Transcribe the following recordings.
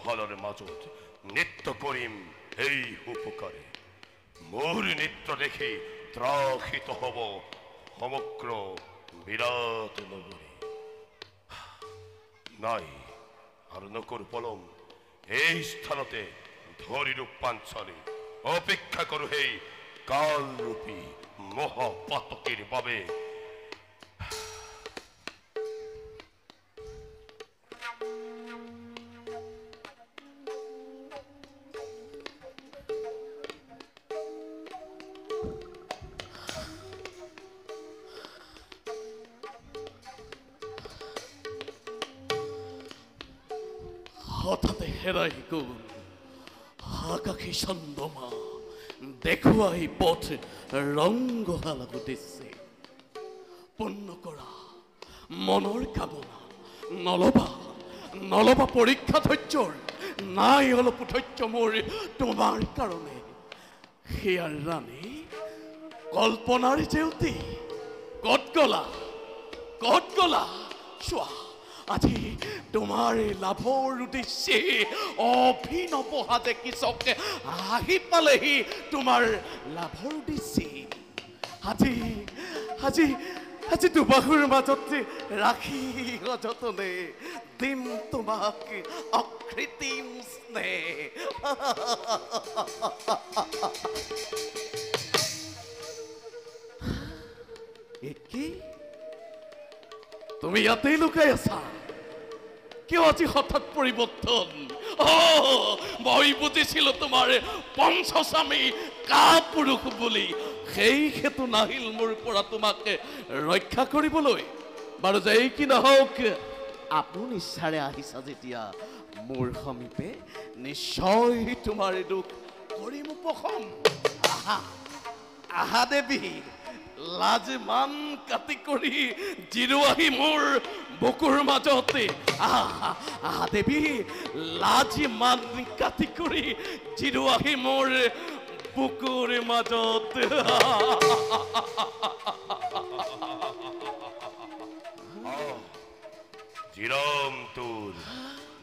কৌতূহলৰ মাজত নৃত্য কৰিম এই উপকাৰে মোৰ নৃত্য দেখি ত্ৰাসিত হ'ব সমগ্ৰ বিৰাট নগৰী নাই আৰু নকৰো পলম এই স্থানতে ধৰি ৰূপাঞ্চলী অপেক্ষা কৰো সেই কালৰূপী মহাপাতকীৰ বাবে হঠাতে হেৰাই গ'ল আকাশী চন্দ্ৰমা দেখুৱাই পথ ৰংগশালা উদ্দেশ্যে পূৰ্ণ কৰা মনৰ কামনা নলবা পৰীক্ষা ধৈৰ্যৰ নাই অলপ ধৈৰ্য মোৰ তোমাৰ কাৰণে সেয়াৰ ৰাণী কল্পনাৰ জেউতি ক'ত গলা চোৱা আজি তোমাৰ লাভৰ উদ্দেশ্যে অভিনৱ হাতে কিচকে আহি পালেহি তোমাৰ লাভৰ উদ্দেশ্যে আজি দুবাহুৰ মাজত ৰাখি সযতনে দিম তোমাক অকৃত্ৰিম স্নেহ কি তুমি ইয়াতেই লুকাই আছা কিয় আজি হঠাৎ পৰিৱৰ্তন মই বুজিছিলো তোমাৰ পঞ্চস্বামী কাপুৰুষ বুলি সেই হেতু নাহিল মোৰ পৰা তোমাক ৰক্ষা কৰিবলৈ বাৰু যেই কি নহওক আপোন ইচ্ছাৰে আহিছা যেতিয়া মোৰ সমীপে নিশ্চয় তোমাৰ দুখ কৰিম উপশম আহা দেৱী লাজ মান কাটি কৰি জিৰুৱাহি মোৰ বুকুৰ মাজতে আহা দেৱী লাজ মান কাটি কৰি জিৰুৱাহি মোৰ বুকুৰ মাজত জিৰাম তোৰ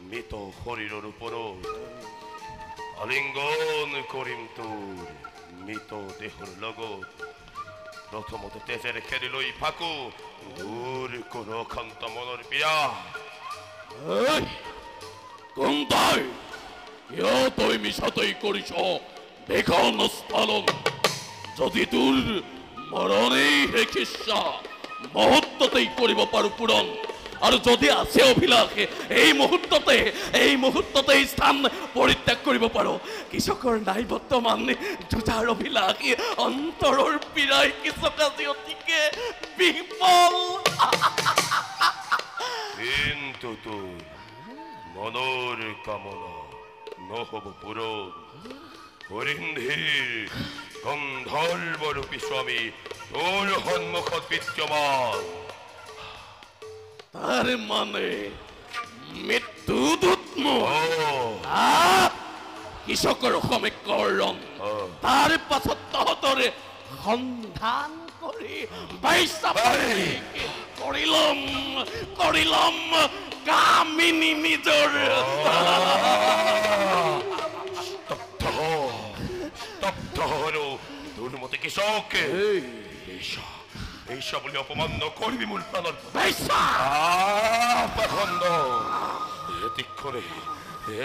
মৃত শৰীৰৰ ওপৰত আলিংগন কৰিম তোৰ মৃত দেহৰ লগত প্ৰথমতে তেজেৰে খেলি লৈ ফাকো দূৰ কৰো অশান্ত মনৰ বিয়া কোন তই মিছাতেই কৰিছ বেখন স্থালন যদি তোৰ মৰণেই শেষিচ্ছা মুহূৰ্ততেই কৰিব পাৰো পূৰণ আৰু যদি আছে অভিলাষ এই মুহূৰ্ততে স্থান পৰিত্যাগ কৰিব পাৰো কৃষকৰ নাই বৰ্তমান যুঁজাৰ অভিলাষ অন্তৰৰ পীড়াই কৃষক আজি অতিকে বিফল কিন্তু তোৰ মনৰ কামনা নহব পূৰণ হৰিন্ধীৰ গন্ধৰ্বৰূপী স্বামী তোৰ সন্মুখত বিদ্যমান তাৰ মানে মৃত্যুদূত কৃষকৰ সমীকৰণ তাৰ পাছত তহঁতৰে সন্ধান কৰি কৰিলম কামিনী নিজৰ তোৰ মতে কৃষকে এইসব বলে অপমান নকরবি মূল প্রাণর পাখন্দ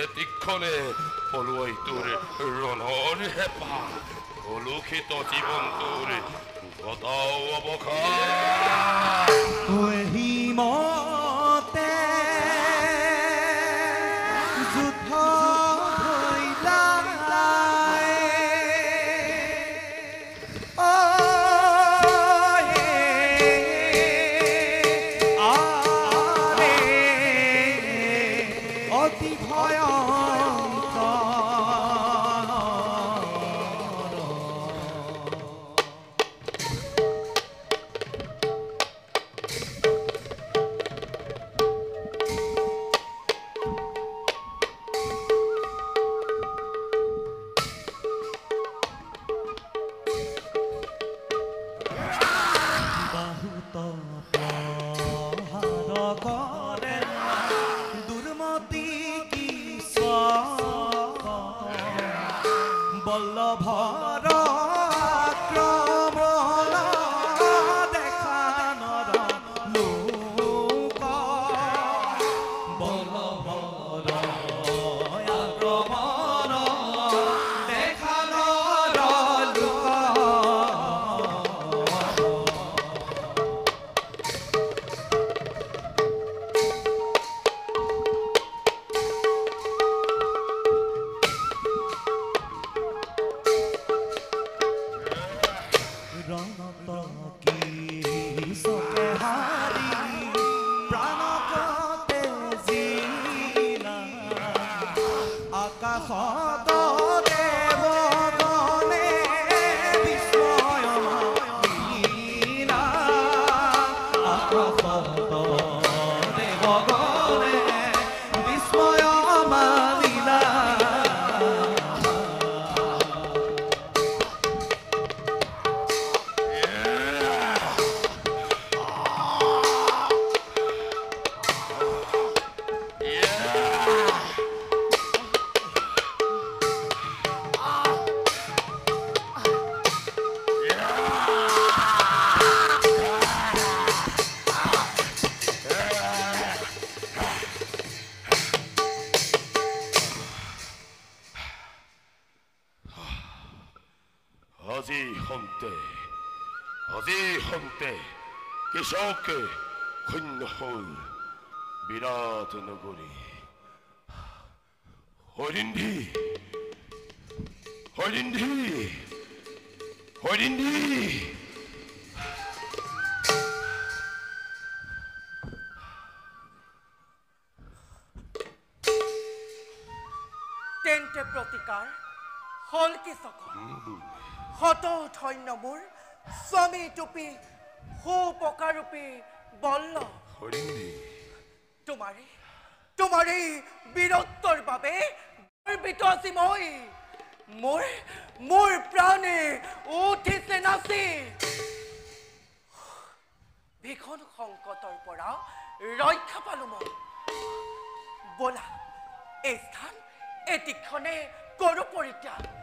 এতিক্ষণে পলুয়াই তোর রণর হেপা অলুখিত জীবন তোর গদাও অবখাহিমতে যুদ্ধ ৰতকি চকে হাৰি প্ৰাণকতে জিলা আকাশত দেৱগণে বিস্ময়লীলা আকাশত দেৱগণে বিস্ময়লীলা আজি হন্তে কৃষকে শূন্য হল বিৰাট নগৰী হৰিন্ধি হৰিন্ধি হৰিন্ধি তেন্তে প্ৰতিকাৰ হল কি চক হত ধন্য মোৰ স্বামী টুপি সুপকাৰূপী বল্ল হৰিন্ধি তোমাৰ এই বীৰত্বৰ বাবে গৰ্বিত আছি মই মোৰ প্ৰাণে উঠিছে নাচি ভীষণ সংকটৰ পৰা ৰক্ষা পালো মই বলা এই স্থান এতিক্ষণে কৰো পৰিত্যাগ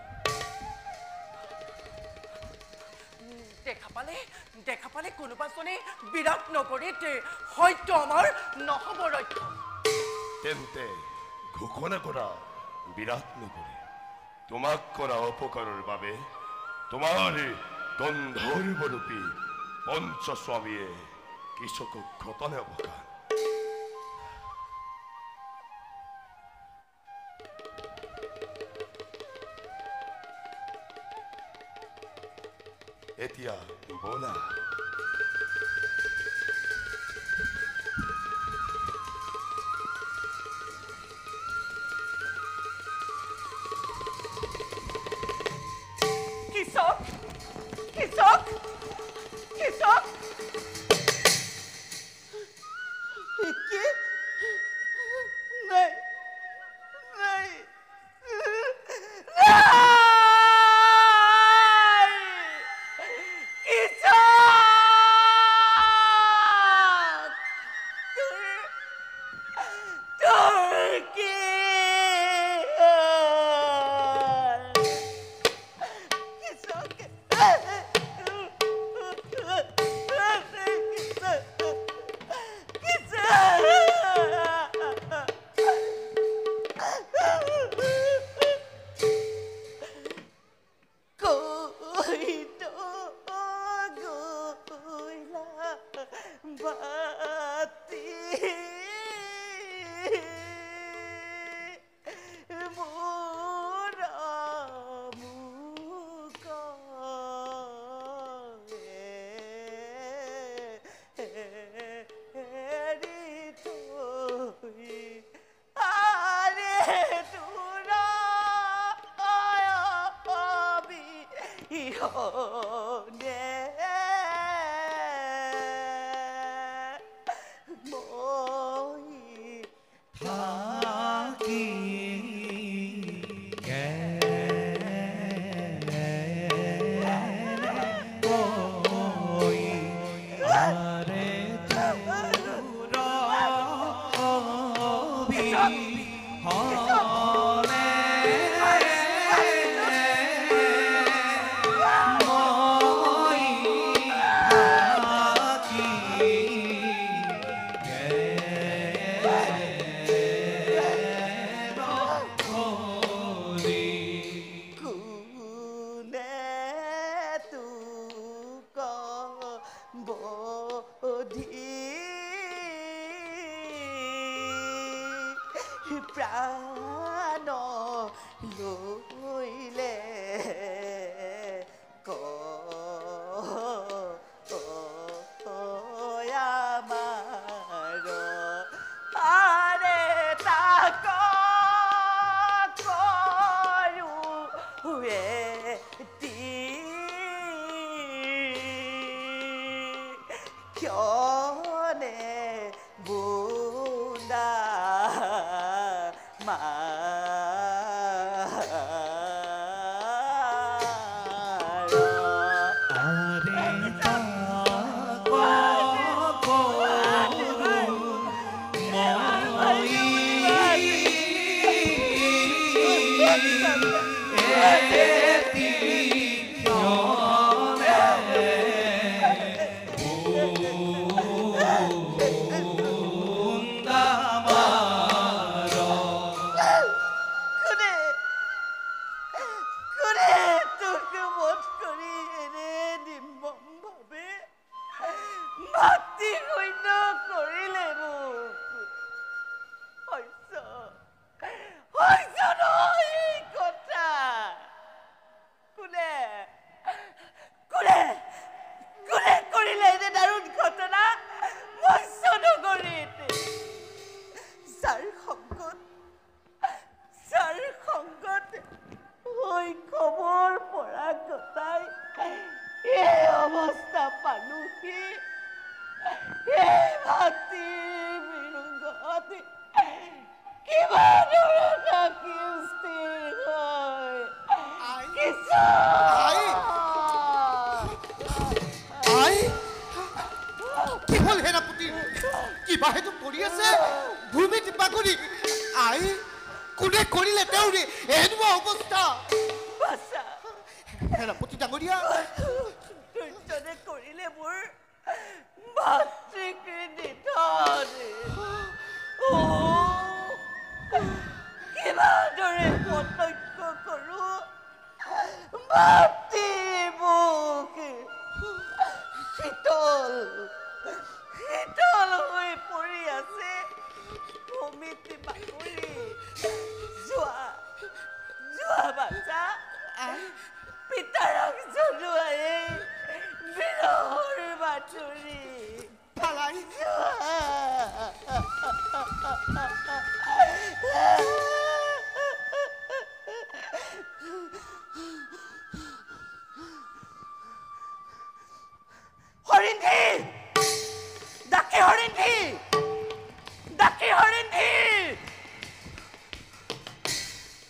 দেখা পালে কোনোবাজনে বিৰাট নগৰীত হয়তো আমাৰ নহব ৰক্ষা তেন্তে ঘোষণা কৰা বিৰাট নগৰী তোমাক কৰা অপকাৰৰ বাবে তোমাৰ গন্ধৰ্বৰূপী পঞ্চস্বামীয়ে কৃষকক ঘটনে অৱকাশ এতিয়া বলা কৃষক কৃষক কৃষক কি নাই নাই লইলে ক্ষণে বুন্দা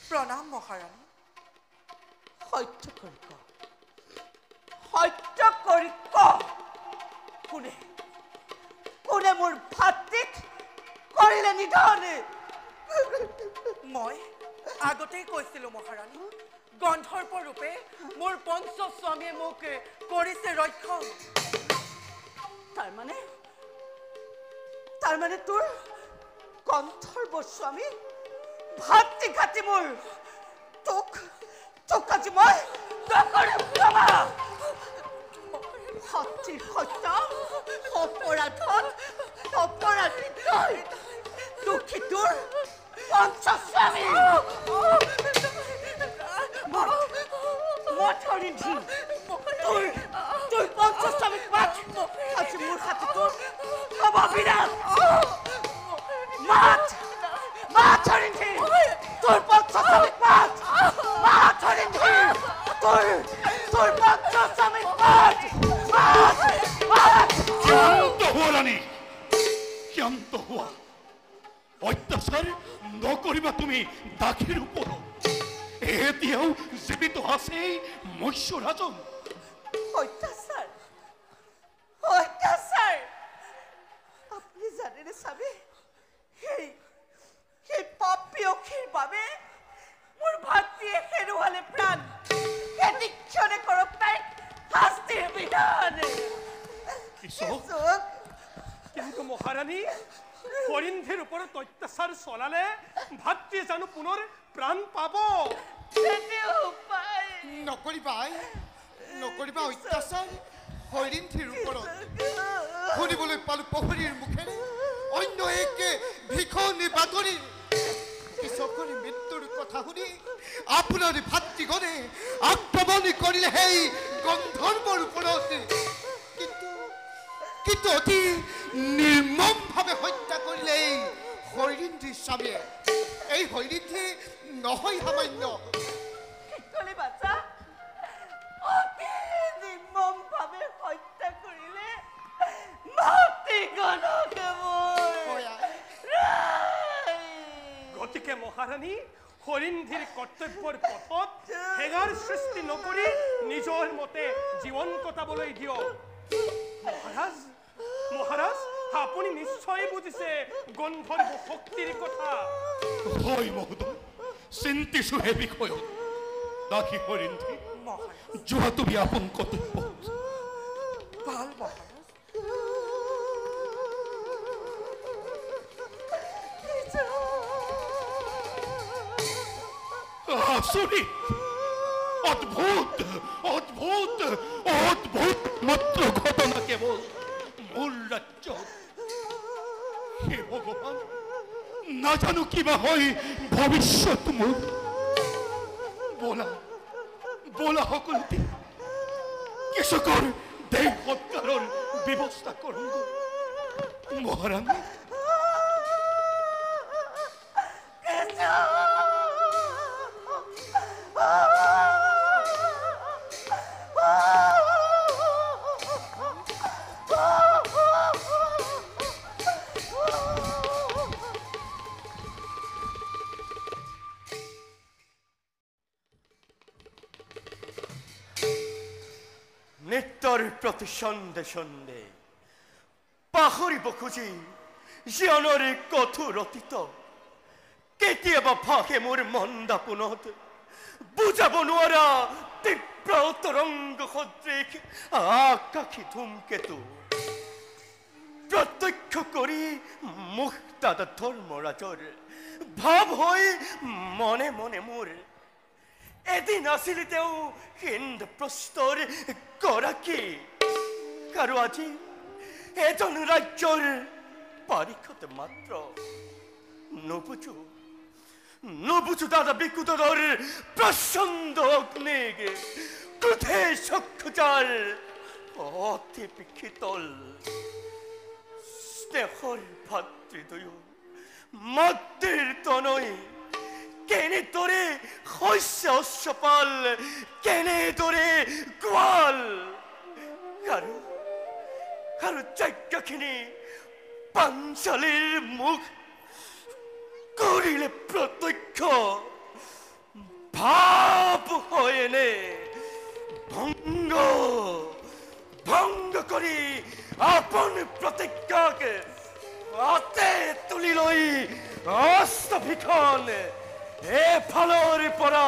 প্ৰণাম মহাৰাণী সত্য কৰি কোনে মোৰ ভাতৃক কৰিলে নিধনে মই আগতেই কৈছিলো মহাৰাণী গন্ধৰ্ব ৰূপে মোৰ পঞ্চস্বামীয়ে মোক কৰিছে ৰক্ষণ তাৰমানে তোৰ গন্ধৰ্ব স্বামী ভাতৃ ঘাটি মোৰ তোক আজি মই ভাতৃৰ হত্যা অপৰাধী দুখী তোৰ পঞ্চস্বামী তোৰ পঞ্চস্বামীক মাত আজি মোৰ হাতে তোৰ হ'ব বিৰাট মাত হৰিণী তোৰ পঞ্চস্বামীক মাত হৰিণী তোৰ পঞ্চস্বামীক মাত শান্ত হোৱা অত্যাচাৰ নকৰিবা তুমি দাসীৰ ওপৰত এতিয়াও জীৱিত আছে মৎস্যৰাজন অত্যাচাৰ আপুনি জানেনে স্বামী সেই পাপী অখীৰ বাবে মোৰ ভাতৃয়ে হেৰুৱালে প্ৰাণ এদিক্ষণে কৰক তাইক শাস্তিৰ বিধান কিন্তু মহাৰাণী হৰিণীৰ ওপৰত অত্যাচাৰ চলালে ভাতৃ জানো পুনৰ প্ৰাণ পাব নকৰিবা অত্যাচাৰ হৰিণীৰ ওপৰত শুনিবলৈ পালো পহৰীৰ মুখেৰে অন্য একে ভীষণ বাতৰি কৃষকৰি মৃত্যুৰ কথা শুনি আপোনাৰ ভাতৃগণে আক্ৰমণ কৰিলে সেই গন্ধৰ্বৰ ওপৰত কিন্তু অতি নিৰ্মমভাৱে হত্যা কৰিলে এই হৰিণীৰ স্বামীয়ে এই হৰিণী নহয় সামান্য অতি নিৰ্মমভাৱে হত্যা কৰিলে মহাৰাণী হৰিণধীৰ কৰ্তব্যৰ পথত হেঙাৰ সৃষ্টি নকৰি নিজৰ মতে জীৱন কটাবলৈ দিয়ক মহাৰাজ মহাৰাজ আপুনি নিশ্চয় বুজিছে গন্ধৰ্ব শক্তিৰ কথা হয় মহোদয় চিন্তিছো হে বিষয়ত দাসী হৰিণধী যোৱা তুমি আপোন কৰ্তব্য ভাল মহাৰাজ আচৰিত অদ্ভুত অদ্ভুত অদ্ভুত মাত্ৰ ঘটনা কেৱল মোৰ ৰাজ্যত হে ভগৱান নাজানো কিবা হয় ভৱিষ্যত মোৰ বলা বলা সকলোতে কিছুকৰ দেহ সৎকাৰৰ ব্যৱস্থা কৰোঁ মহাৰাণী নিত্যৰ প্ৰতি সন্দে সন্দে পাহৰিব খুজি জীৱনৰ কঠোৰ অতীত কেতিয়াবা ভাষে মোৰ মন্দাপোনত বুজাব নোৱাৰা তীব্ৰ তৰংগ সদৃশ আকাশী ধূমকেতু প্ৰত্যক্ষ কৰি মুক্তাদ ধৰ্মৰাজৰ ভাৱ হৈ মনে মনে মোৰ এদিন আছিল তেওঁ ইন্দ্ৰপ্ৰস্থৰ গৰাকী আৰু আজি এজন ৰাজ্যৰ পাৰিষদ মাত্ৰ নুবুজো দাদা বিকুটৰ প্ৰচণ্ড অগ্নিক ক্ৰোধে চক্ষুজাৰ অতি বিক্ষিতল স্নেহৰ ভাতৃদ্বয় মাতৃৰ তনয় কেনেদৰে শস্য চপাল কেনেদৰে গোৱাল আৰু যজ্ঞখিনি পাঞ্চালীৰ মুখ কৰিলে প্ৰত্যক্ষ ভাৱ হয়নে ভংগ কৰি আপোন প্ৰতিজ্ঞাক হাতে তুলি লৈ অস্ত্ৰভীষণ এফালৰ পৰা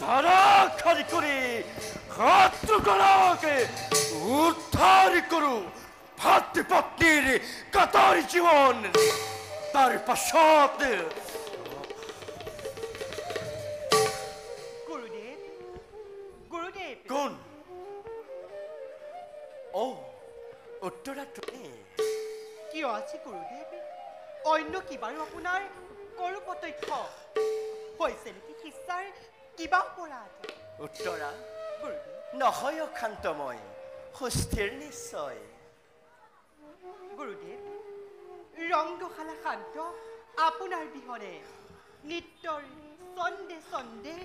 ধাৰাসাৰি কৰি শত্ৰুগণক উদ্ধাৰ কৰোঁ ভাতৃ পত্নীৰ কাতৰ জীৱন তাৰ পাছত গুৰুদেৱ কোন উত্তৰা তুমি কিয় আছে গুৰুদেৱ অন্য কিবাৰো আপোনাৰ কৰো প্ৰত্যক্ষ হৈছে নেকি শিষ্যাৰ কিবা অপৰাধ উত্তৰা গুৰুদেৱ নহয় অশান্তময় সুস্থিৰ নিশ্চয় গুৰুদেৱ ৰংগশালা শান্ত আপোনাৰ বিহনে নৃত্যৰ ছন্দে ছন্দে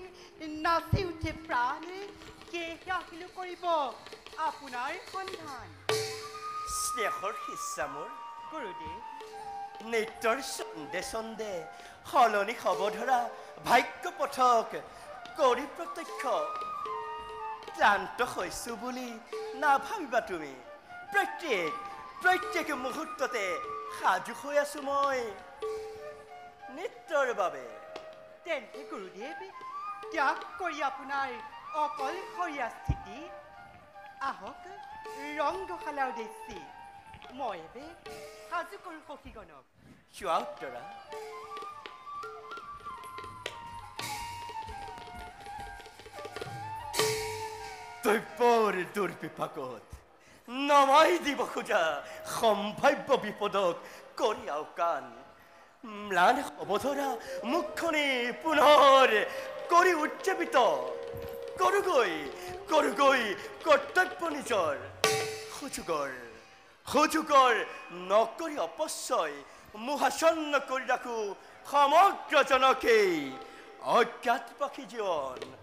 নাচি উঠে প্ৰাণে কেহে আহিলো কৰিব আপোনাৰ সন্ধান স্নেহৰ শিষ্যা মোৰ গুৰুদেৱ নৃত্যৰ ছন্দে ছন্দে সলনি হ'ব ধৰা ভাগ্য পথক কৰি প্ৰত্যক্ষ ক্লান্ত হৈছো বুলি নাভাবিবা তুমি প্ৰত্যেক মুহূৰ্ততে সাজু হৈ আছো মই নৃত্যৰ বাবে তেন্তে গুৰুদেৱ ত্যাগ কৰি আপোনাৰ অকলশৰীয়া স্থিতি আহক ৰংগশালা উদ্দেশ্যি মই এবে সাজু কৰোঁ সখীগণক চোৱা উত্তৰা দৈৱৰ দুৰ্বিপাকত নমাই দিব খোজা সম্ভাৱ্য বিপদক কৰি আওকাণ ম্লান হ'ব ধৰা মুখখনি পুনৰ কৰি উজ্জীৱিত কৰোগৈ কৰ্তব্য নিজৰ সুযোগৰ নকৰি অপচয় মোহাচ্ছন্ন কৰি ৰাখো সমগ্ৰ জনকেই অজ্ঞাত পাখি জীৱন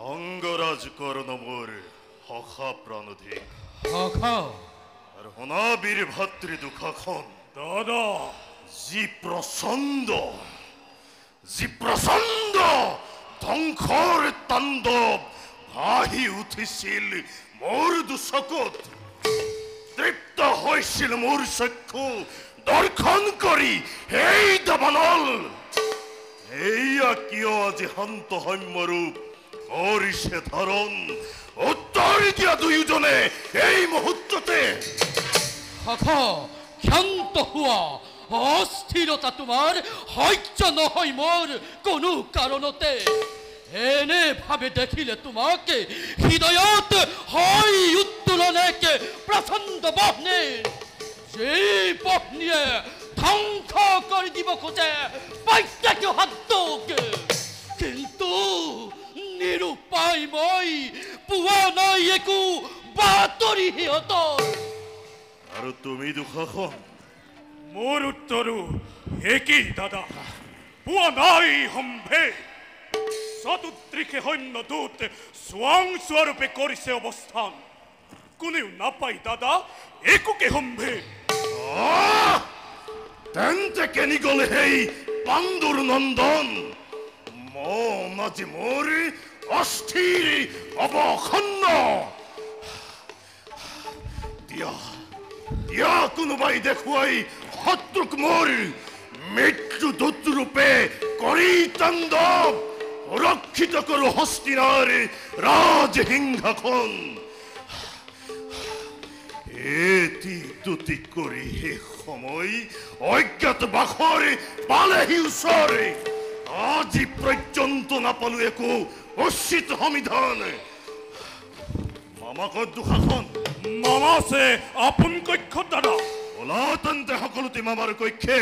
অঙ্গৰাজকৰণ মোৰ হখা প্ৰাণধিক হখা আৰ হনাবীৰ ভাতৃ দুঃখাখন দাদা জি প্ৰচণ্ড ধ্বংসৰ তাণ্ডৱ ভাহি উঠিছিল মোৰ দুচকুত তৃপ্ত হৈছিল মোৰ চক্ষু দৰ্শন কৰি সেই দাবানল এইয়া কিয় আজি শান্ত সৌম্যৰূপ কৰিছে ধাৰণ উত্তৰ দিয়া দুয়োজনে এই মুহূৰ্ততে হখা ক্ষান্ত হোৱা অস্থিৰতা তোমাৰ সহ্য নহয় মোৰ কোনো কাৰণতে এনে ভাবে দেখিলে তোমাকে হৃদয়ত হয় উত্তোলন এক প্ৰচণ্ড বহ্নি যে বহ্নিয়ে ধ্বংস কৰি দিব খোজে প্ৰত্যেক হাতক কিন্তু নিৰুপায় মই পোৱা নাই একো বাতৰি সিহঁতৰ আৰু তুমি দুঃখাখন মোৰ উত্তৰো একেই দাদা পোৱা নাই সম্ভে চতুৰ্দিশে সৈন্যদূত স্বৰূপে কৰিছে অৱস্থান কোনেও নাপায় দাদা একোকে সম্ভে তেন্তে কেনি গ'ল সেই পাণ্ডুৰ নন্দন মন আজি মোৰ অস্থিৰ অৱসন্ন দিয়া কোনোবাই দেখুৱাই শত্ৰুক মোৰ মৃত্যু দূতৰূপে কৰি তাণ্ডৱ সুৰক্ষিত কৰো হস্তিনাৰ ৰাজসিংহাসন এটি দুটি কৰি শেষ সময় অজ্ঞাত বাসৰ পালেহি ওচৰে আজি পৰ্যন্ত নাপালো একো উচিত সমিধান মামাক দুঃশাসন মামা আছে আপোন কক্ষত দাদা ওলা তেন্তে সকলোতে মামাৰ কক্ষে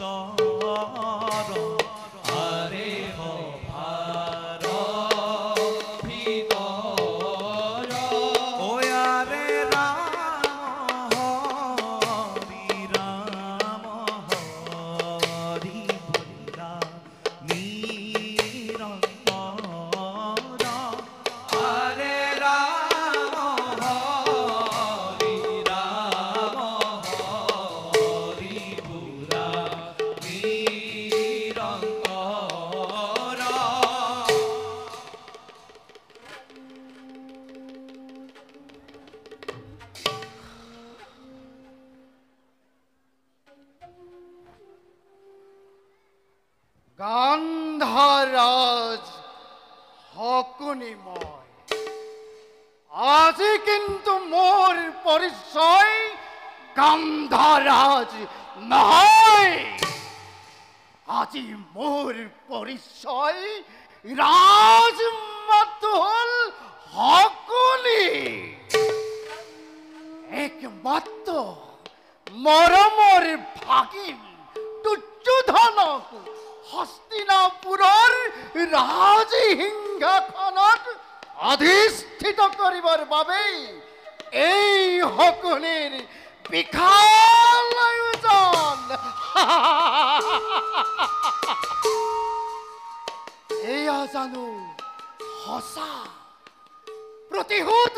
ভিতৰ আৰে সভাৰ ভিতৰ ওয়াৰে ৰাম হৰি ৰাম হৰি বুলা নিৰন্তৰ আৰে ৰাম হৰি ৰাম হৰি বুলা গান্ধারাজ হকুনিময় আজি কিন্তু মোর পরিচয় গান্ধারাজ নহয় আজি মোর পরিচয় রাজমাতা হল হকুনি একমাত্র মরমর ভাগিন দুর্যোধনক হস্তিনাপুৰৰ ৰাজসিংহাসনত অধিষ্ঠিত কৰিবৰ বাবে এই শকুনিৰ বিশাল আয়োজন এয়া জানো সঁচা প্ৰতিশোধ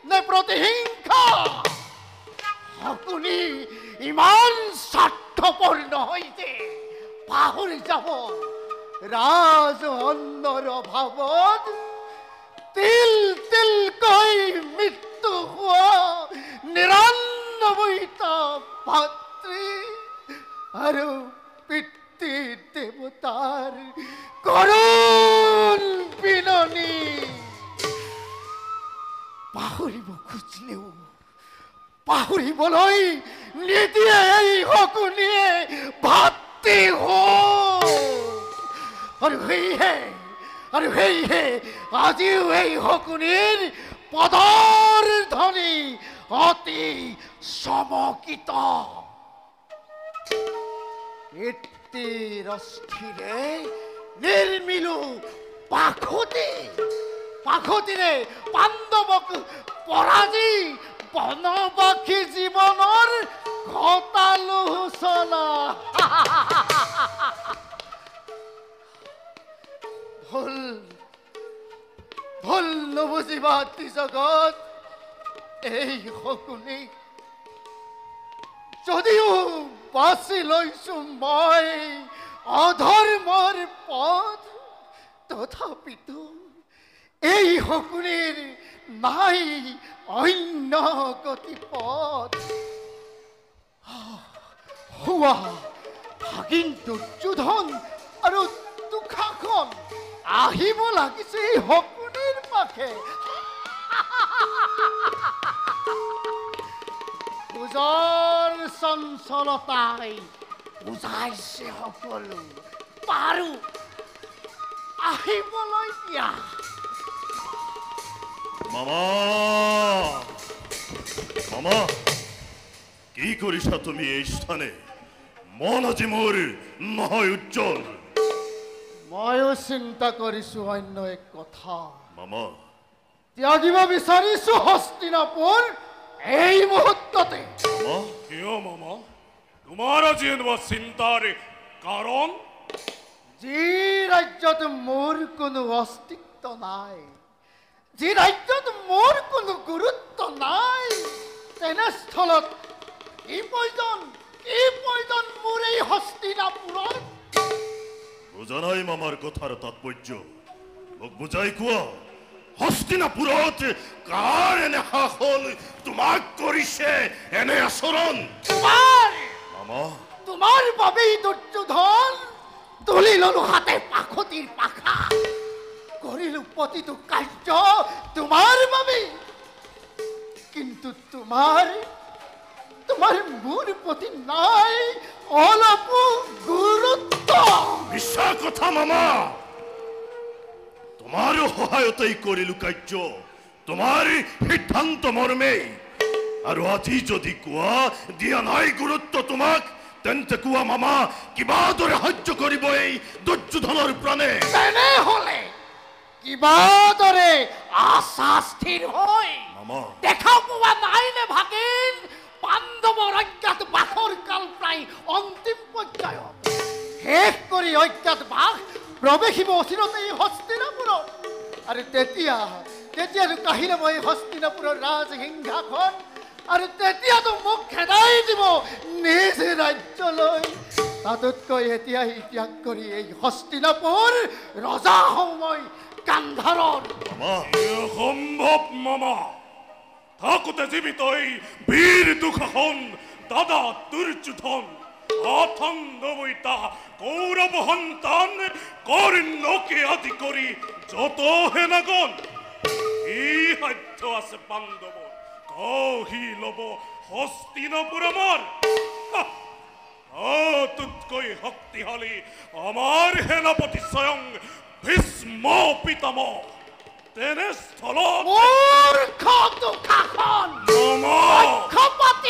নে প্ৰতিহিংসা শকুনি ইমান স্বাৰ্থপৰ নহয় যে পাহৰি যাব ৰাজ অন্নৰ অভাৱত তিল তিলকৈ মৃত্যু হোৱা ৯৯টা ভাতৃ আৰু পিতৃ দেৱতাৰ কৰুণ বিননি পাহৰিব খুজিলেও পাহৰিবলৈ নিদিয়ে এই শকুনিয়ে ভাতৃ আৰু সেয়েহে আজিও এই শকুনিৰ পদৰ ধ্বনি অতি চমকিত এটিৰস্থিৰে নিৰ্মিলো পাখতিৰে পাণ্ডৱক পৰাজি বনবাসী জীৱনৰ ঘটালো সূচনা ভুল নবুজিবা জগত এই শকুনি যদিও বাছি লৈছো মই অধৰ্মৰ পথ তথাপিতো এই শকুনিৰ নাই অন্য গতিপথ হোৱা ভাগিন দুৰ্যোধন আৰু দুঃশাসন আহিব লাগিছে এই শকুনিৰ পাখে পূজাৰ চঞ্চলতাই বুজাইছে সকলো পাৰো আহিবলৈ দিয়া মামা মামা কি কৰিছা তুমি এই স্থানে মন আজি মোৰ নহয় উজ্জ্বল ময়ো চিন্তা কৰিছো অন্য এক কথা মামা ত্যাগিব বিচাৰিছো হস্তিনাপুৰ এই মুহূৰ্ততে মামা কিয় মামা তোমাৰ আজি এনেকুৱা চিন্তাৰ কাৰণ যি ৰাজ্যত মোৰ কোনো অস্তিত্ব নাই যি ৰাজ্যত মোৰ কোনো গুৰুত্ব নাই তেনেস্থলত কি প্ৰয়োজন মোৰ এই হস্তিনাপুৰত বুজা নাই মামাৰ কথাৰ তাৎপৰ্য মোক বুজাই কোৱা হস্তিনাপুৰত কাৰ এনে শাসন তোমাক কৰিছে এনে আচৰণ মামা তোমাৰ বাবেই দুৰ্যোধন তুলি ললো হাতে পাখতিৰ পাখা কৰিলো প্ৰতিটো কাৰ্য তোমাৰ বাবে কিন্তু তোমাৰ মোৰ প্ৰতি নাই অলপো গুৰুত্ব মিছা কথা মামা তোমাৰো সহায়তেই কৰিলো কাৰ্য তোমাৰ সিদ্ধান্ত মৰ্মে আৰু আজি যদি কোৱা দিয়া নাই গুৰুত্ব তোমাক তেন্তে কোৱা মামা কিবা দৰে সহ্য কৰিব এই দুৰ্যোধনৰ প্ৰাণে তেনেহলে কিবা দৰে আশা স্থিৰ হৈ মামা দেখা পোৱা নাইনে ভাগিন পাণ্ডৱৰ অজ্ঞাত বাসৰ কাল প্ৰায় অন্তিম পৰ্যায়ত শেষ কৰি অজ্ঞাত বাস প্ৰৱেশিব অচিৰতেই হস্তিনাপুৰত আৰু তেতিয়াতো কাহিলে মই হস্তিনাপুৰৰ ৰাজসিংহাসন আৰু তেতিয়াতো মোক খেদাই দিব নিজ ৰাজ্যলৈ তাতোতকৈ এতিয়াই ত্যাগ কৰি এই হস্তিনাপুৰ ৰজা হওঁ মই গান্ধাৰৰ সম্ভৱ মামা থাকোতে জীৱিত এই বীৰ দুঃসাহন দাদা দুৰ্যোধন আথন্দবৈতা কৌৰৱ সন্তান কৰ্ণকে আদি কৰি যত সেনাগণ ই সাধ্য আছে পাণ্ডৱৰ কহি লব হস্তিনাপুৰ আমাৰ তাতোতকৈ শক্তিশালী আমাৰ সেনাপতি স্বয়ং ভীষ্ম পিতামহ তেনেস্থলত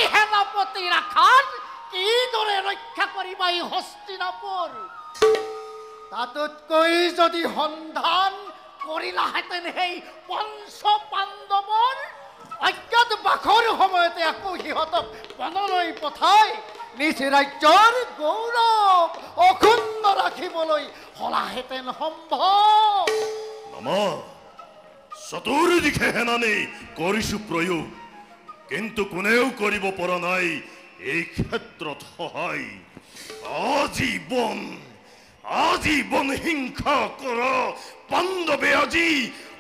সেনাপতি ৰাখাত কিদৰে ৰক্ষা কৰিবা এই হস্তিনাপুৰ তাতোতকৈ যদি সন্ধান কৰিলাহেঁতেন সেই পঞ্চ পাণ্ডৱৰ অজ্ঞাত বাসৰ সময়তে আকৌ সিহঁতক বনলৈ পঠাই নিজ ৰাজ্যৰ গৌৰৱ অক্ষুণ্ণ ৰাখিবলৈ হলাহেঁতেন সম্ভৱ মামা চতুৰ্দিশে সেনানি কৰিছো প্ৰয়োগ কিন্তু কোনেও কৰিব পৰা নাই এই ক্ষেত্ৰত সহায় আজীৱন হিংসা কৰ পাণ্ডৱে আজি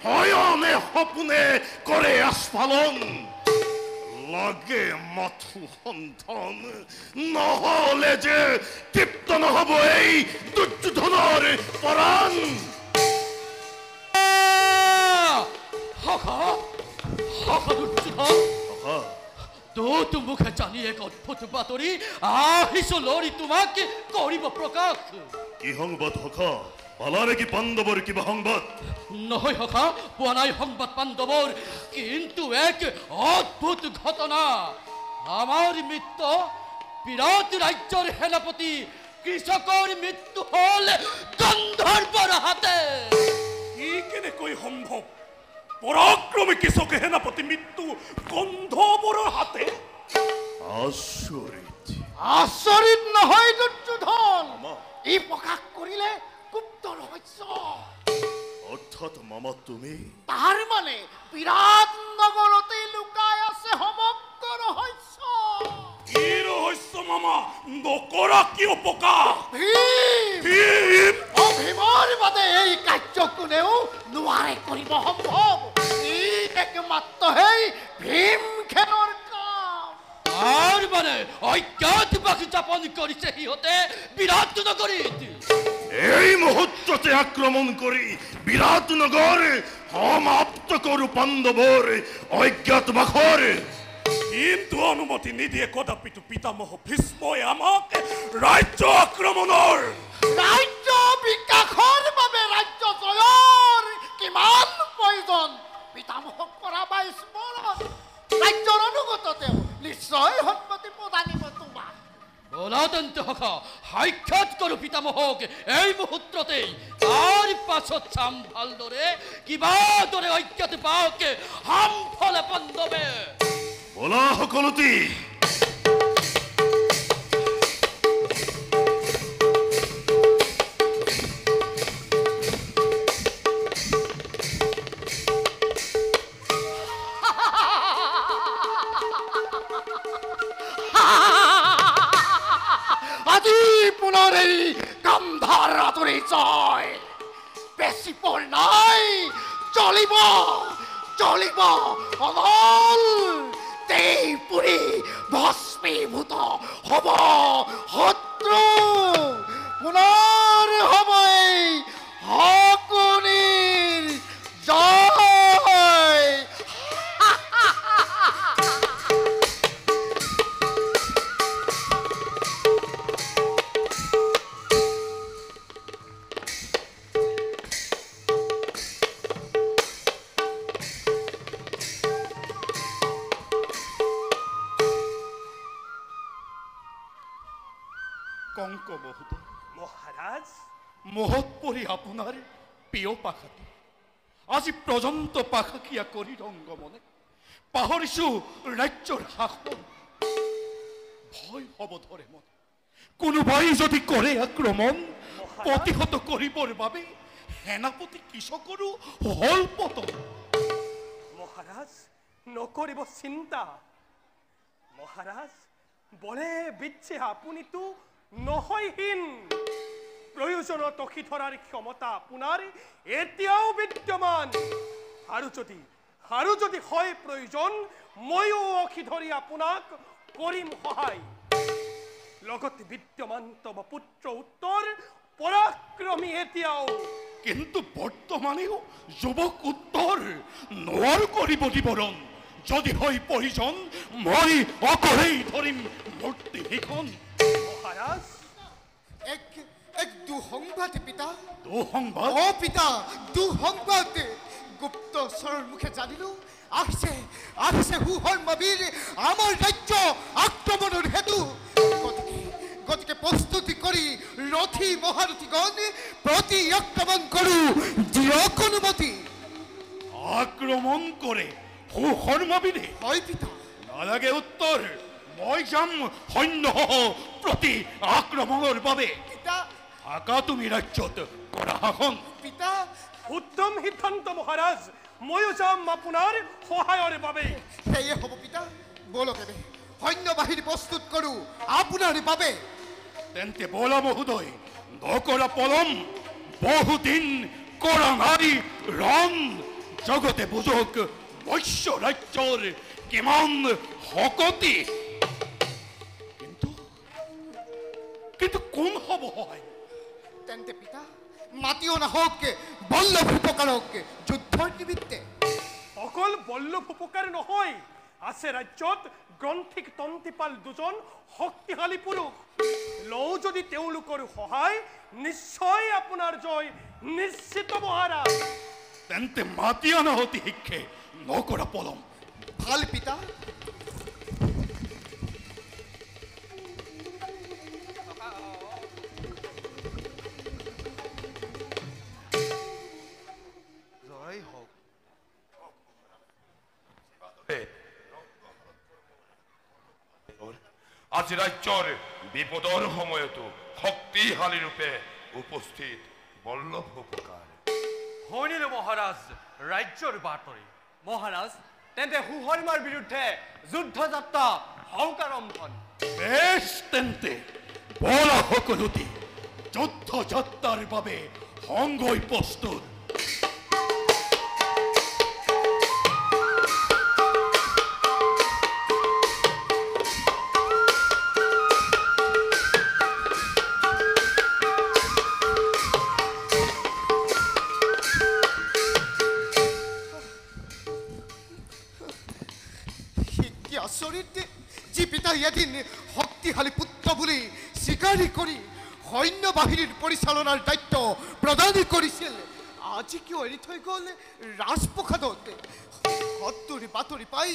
হয়নে সপোনে কৰে আস্ফালন লাগে মাথো সন্ধান নহলে যে তৃপ্ত নহব এই দুৰ্যোধনৰ পৰাণ তো মুখে জানি এক অদ্ভুত বাতৰি আহিছো লৰি তোমাক কৰিব প্ৰকাশ কি সংবাদ সখা পালাৰে কি পাণ্ডৱৰ কিবা সংবাদ নহয় সখা পোৱা নাই সংবাদ পাণ্ডৱৰ কিন্তু এক অদ্ভুত ঘটনা আমাৰ মিত্ৰ বিৰাট ৰাজ্যৰ সেনাপতি কৃষকৰ মৃত্যু হল গন্ধৰ্বৰ হাতে ই কেনেকৈ সম্ভৱ পৰাক্ৰমী কৃষকে সেনাপতি মৃত্যু গন্ধৰ্বৰৰ হাতে আচৰিত নহয় দুৰ্যোধন ই প্ৰকাশ কৰিলে গুপ্ত ৰহস্য অৰ্থাৎ মামা তুমি তাৰ মানে বিৰাট নগৰতে লুকাই আছে সমগ্ৰ ৰহস্য কি ৰহস্য মামা নকৰা কিয় প্ৰকাশ ভীমৰ বাদে এই কাৰ্য কোনেও নোৱাৰে কৰিব সম্ভৱ ই একমাত্ৰ সেই ভীমখেনৰ কাম আৰ মানে অজ্ঞাত বাকি যাপন কৰিছে সিহঁতে বিৰাট নগৰীত এই মুহূৰ্ততে আক্ৰমণ কৰি বিৰাট নগৰ সমাপ্ত কৰো পাণ্ডৱৰ অজ্ঞাত বাসৰ কিন্তু অনুমতি নিদিয়ে কদাপিতো পিতামহ ভীষ্মই আমাক ৰাজ্য আক্ৰমণৰ ৰাজ্য বিকাশৰ বাবে ৰাজ্য জয়ৰ কিমান প্ৰয়োজন পিতামহক কৰা বা স্মৰণ ৰাজ্যৰ অনুগত তেওঁ নিশ্চয় সন্মতি প্ৰদানিব তোমাক বলাদন্ত সখা সাক্ষাৎ কৰো পিতামহক এই মুহূৰ্ততেই তাৰ পাছত চাম ভালদৰে কিবা দৰে অজ্ঞাত বাহকে হামফলে পাণ্ডৱে বলা সকলোটি আজি পুনৰ এই গান্ধাৰ আঁতৰি জয় বেছি পৰ নাই জ্বলিব অনল দেই পুৰি ভস্মীভূত হব শত্ৰু পুনৰ হ'ব এই শকুনিৰ জয় কংক মহোদয়, মহাৰাজ মোহত পৰি আপোনাৰ প্ৰিয় পাখাটি আজি পৰ্যন্ত পাখাকিয়া কৰি ৰংগমনে পাহৰিছো ৰাজ্যৰ শাসন। ভয় হ'ব ধৰে মনে, কোনোবাই যদি কৰে আক্ৰমণ প্ৰতিহত কৰিবৰ বাবে সেনাপতি কৃষকৰো হল পতন। মহাৰাজ নকৰিব চিন্তা। মহাৰাজ বলে বিচ্ছে আপুনিতো নহয়হীন। প্ৰয়োজনত অখি ধৰাৰ ক্ষমতা আপোনাৰ এতিয়াও বিদ্যমান। আৰু যদি হয় প্ৰয়োজন ময়ো অখি ধৰি আপোনাক কৰিম সহায়। লগত বিদ্যমান তব পুত্ৰ উত্তৰ পৰাক্ৰমী এতিয়াও। কিন্তু বৰ্তমানেও যুৱক উত্তৰ নোৱাৰো কৰিব দিবৰণ। যদি হয় প্ৰয়োজন মই অকলেই ধৰিম মূৰ্তি সেইখন। মহাৰাজ এক দুসংবাদ পিতা। দুসংবাদ? অ পিতা, দুসংবাদ। গুপ্তচৰৰ মুখে জানিলো আহিছে সুহৰ্মবীৰ আমাৰ ৰাজ্য আক্ৰমণৰ হেতু। গতিকে প্ৰস্তুতি কৰি ৰথী মহাৰথীগণ প্ৰতি আক্ৰমণ কৰো দিয়ক অনুমতি। আক্ৰমণ কৰে সুহৰ্মবীৰে? হয় পিতা। নালাগে উত্তৰ, মই যাম সৈন্যসহ প্ৰতি আক্ৰমণৰ বাবে। পিতা আকা তুমি ৰাজ্যত কৰা শাসন। পিতা উত্তম সিদ্ধান্ত মহাৰাজ, ময়ো যাম আপোনাৰ সহায়ৰ বাবে। সেয়ে হ'ব পিতা, বলক এবে সৈন্য বাহিনী প্ৰস্তুত কৰো আপোনাৰ বাবে। তেন্তে বলা মহোদয়, নকৰা পলম, বহুদিন কৰা নাৰী ৰণ। জগতে বুজক মৎস্য ৰাজ্যৰ কিমান শকতি। কিন্তু কোন হ'ব সহায়? তেন্তে পিতা মাতিও নাহক বল্লভ উপকাৰক যুদ্ধৰ নিমিত্তে। অকল বল্লভ উপকাৰ নহয়, আছে ৰাজ্যত গ্ৰন্থিক তন্তিপাল দুজন শক্তিশালী পুৰুষ। লওঁ যদি তেওঁলোকৰ সহায় নিশ্চয় আপোনাৰ জয় নিশ্চিত মহাৰাজ। তেন্তে মাতি অনা অতি শিক্ষে, নকৰা পলম। ভাল পিতা। জয় হওক। আজি ৰাজ্যৰ বিপদৰ সময়তো শক্তিশালী ৰূপে উপস্থিত বল্লভ উপকাৰ। শুনিলো মহাৰাজ ৰাজ্যৰ বাতৰি। মহাৰাজ তেন্তে সুহৰ্মাৰ বিৰুদ্ধে যুদ্ধযাত্ৰা হওক আৰম্ভণ। বেশ তেন্তে বলা সকলোটি যুদ্ধ যাত্ৰাৰ বাবে সংগই প্ৰস্তুত। যি পিতাই এদিন শক্তিশালী পুত্ৰ বুলি স্বীকাৰি কৰি সৈন্য বাহিনীৰ পৰিচালনাৰ দায়িত্ব প্ৰদান কৰিছিল, আজি কিয় এৰি থৈ গ'ল ৰাজপ্ৰসাদত? শত্ৰুৰ বাতৰি পাই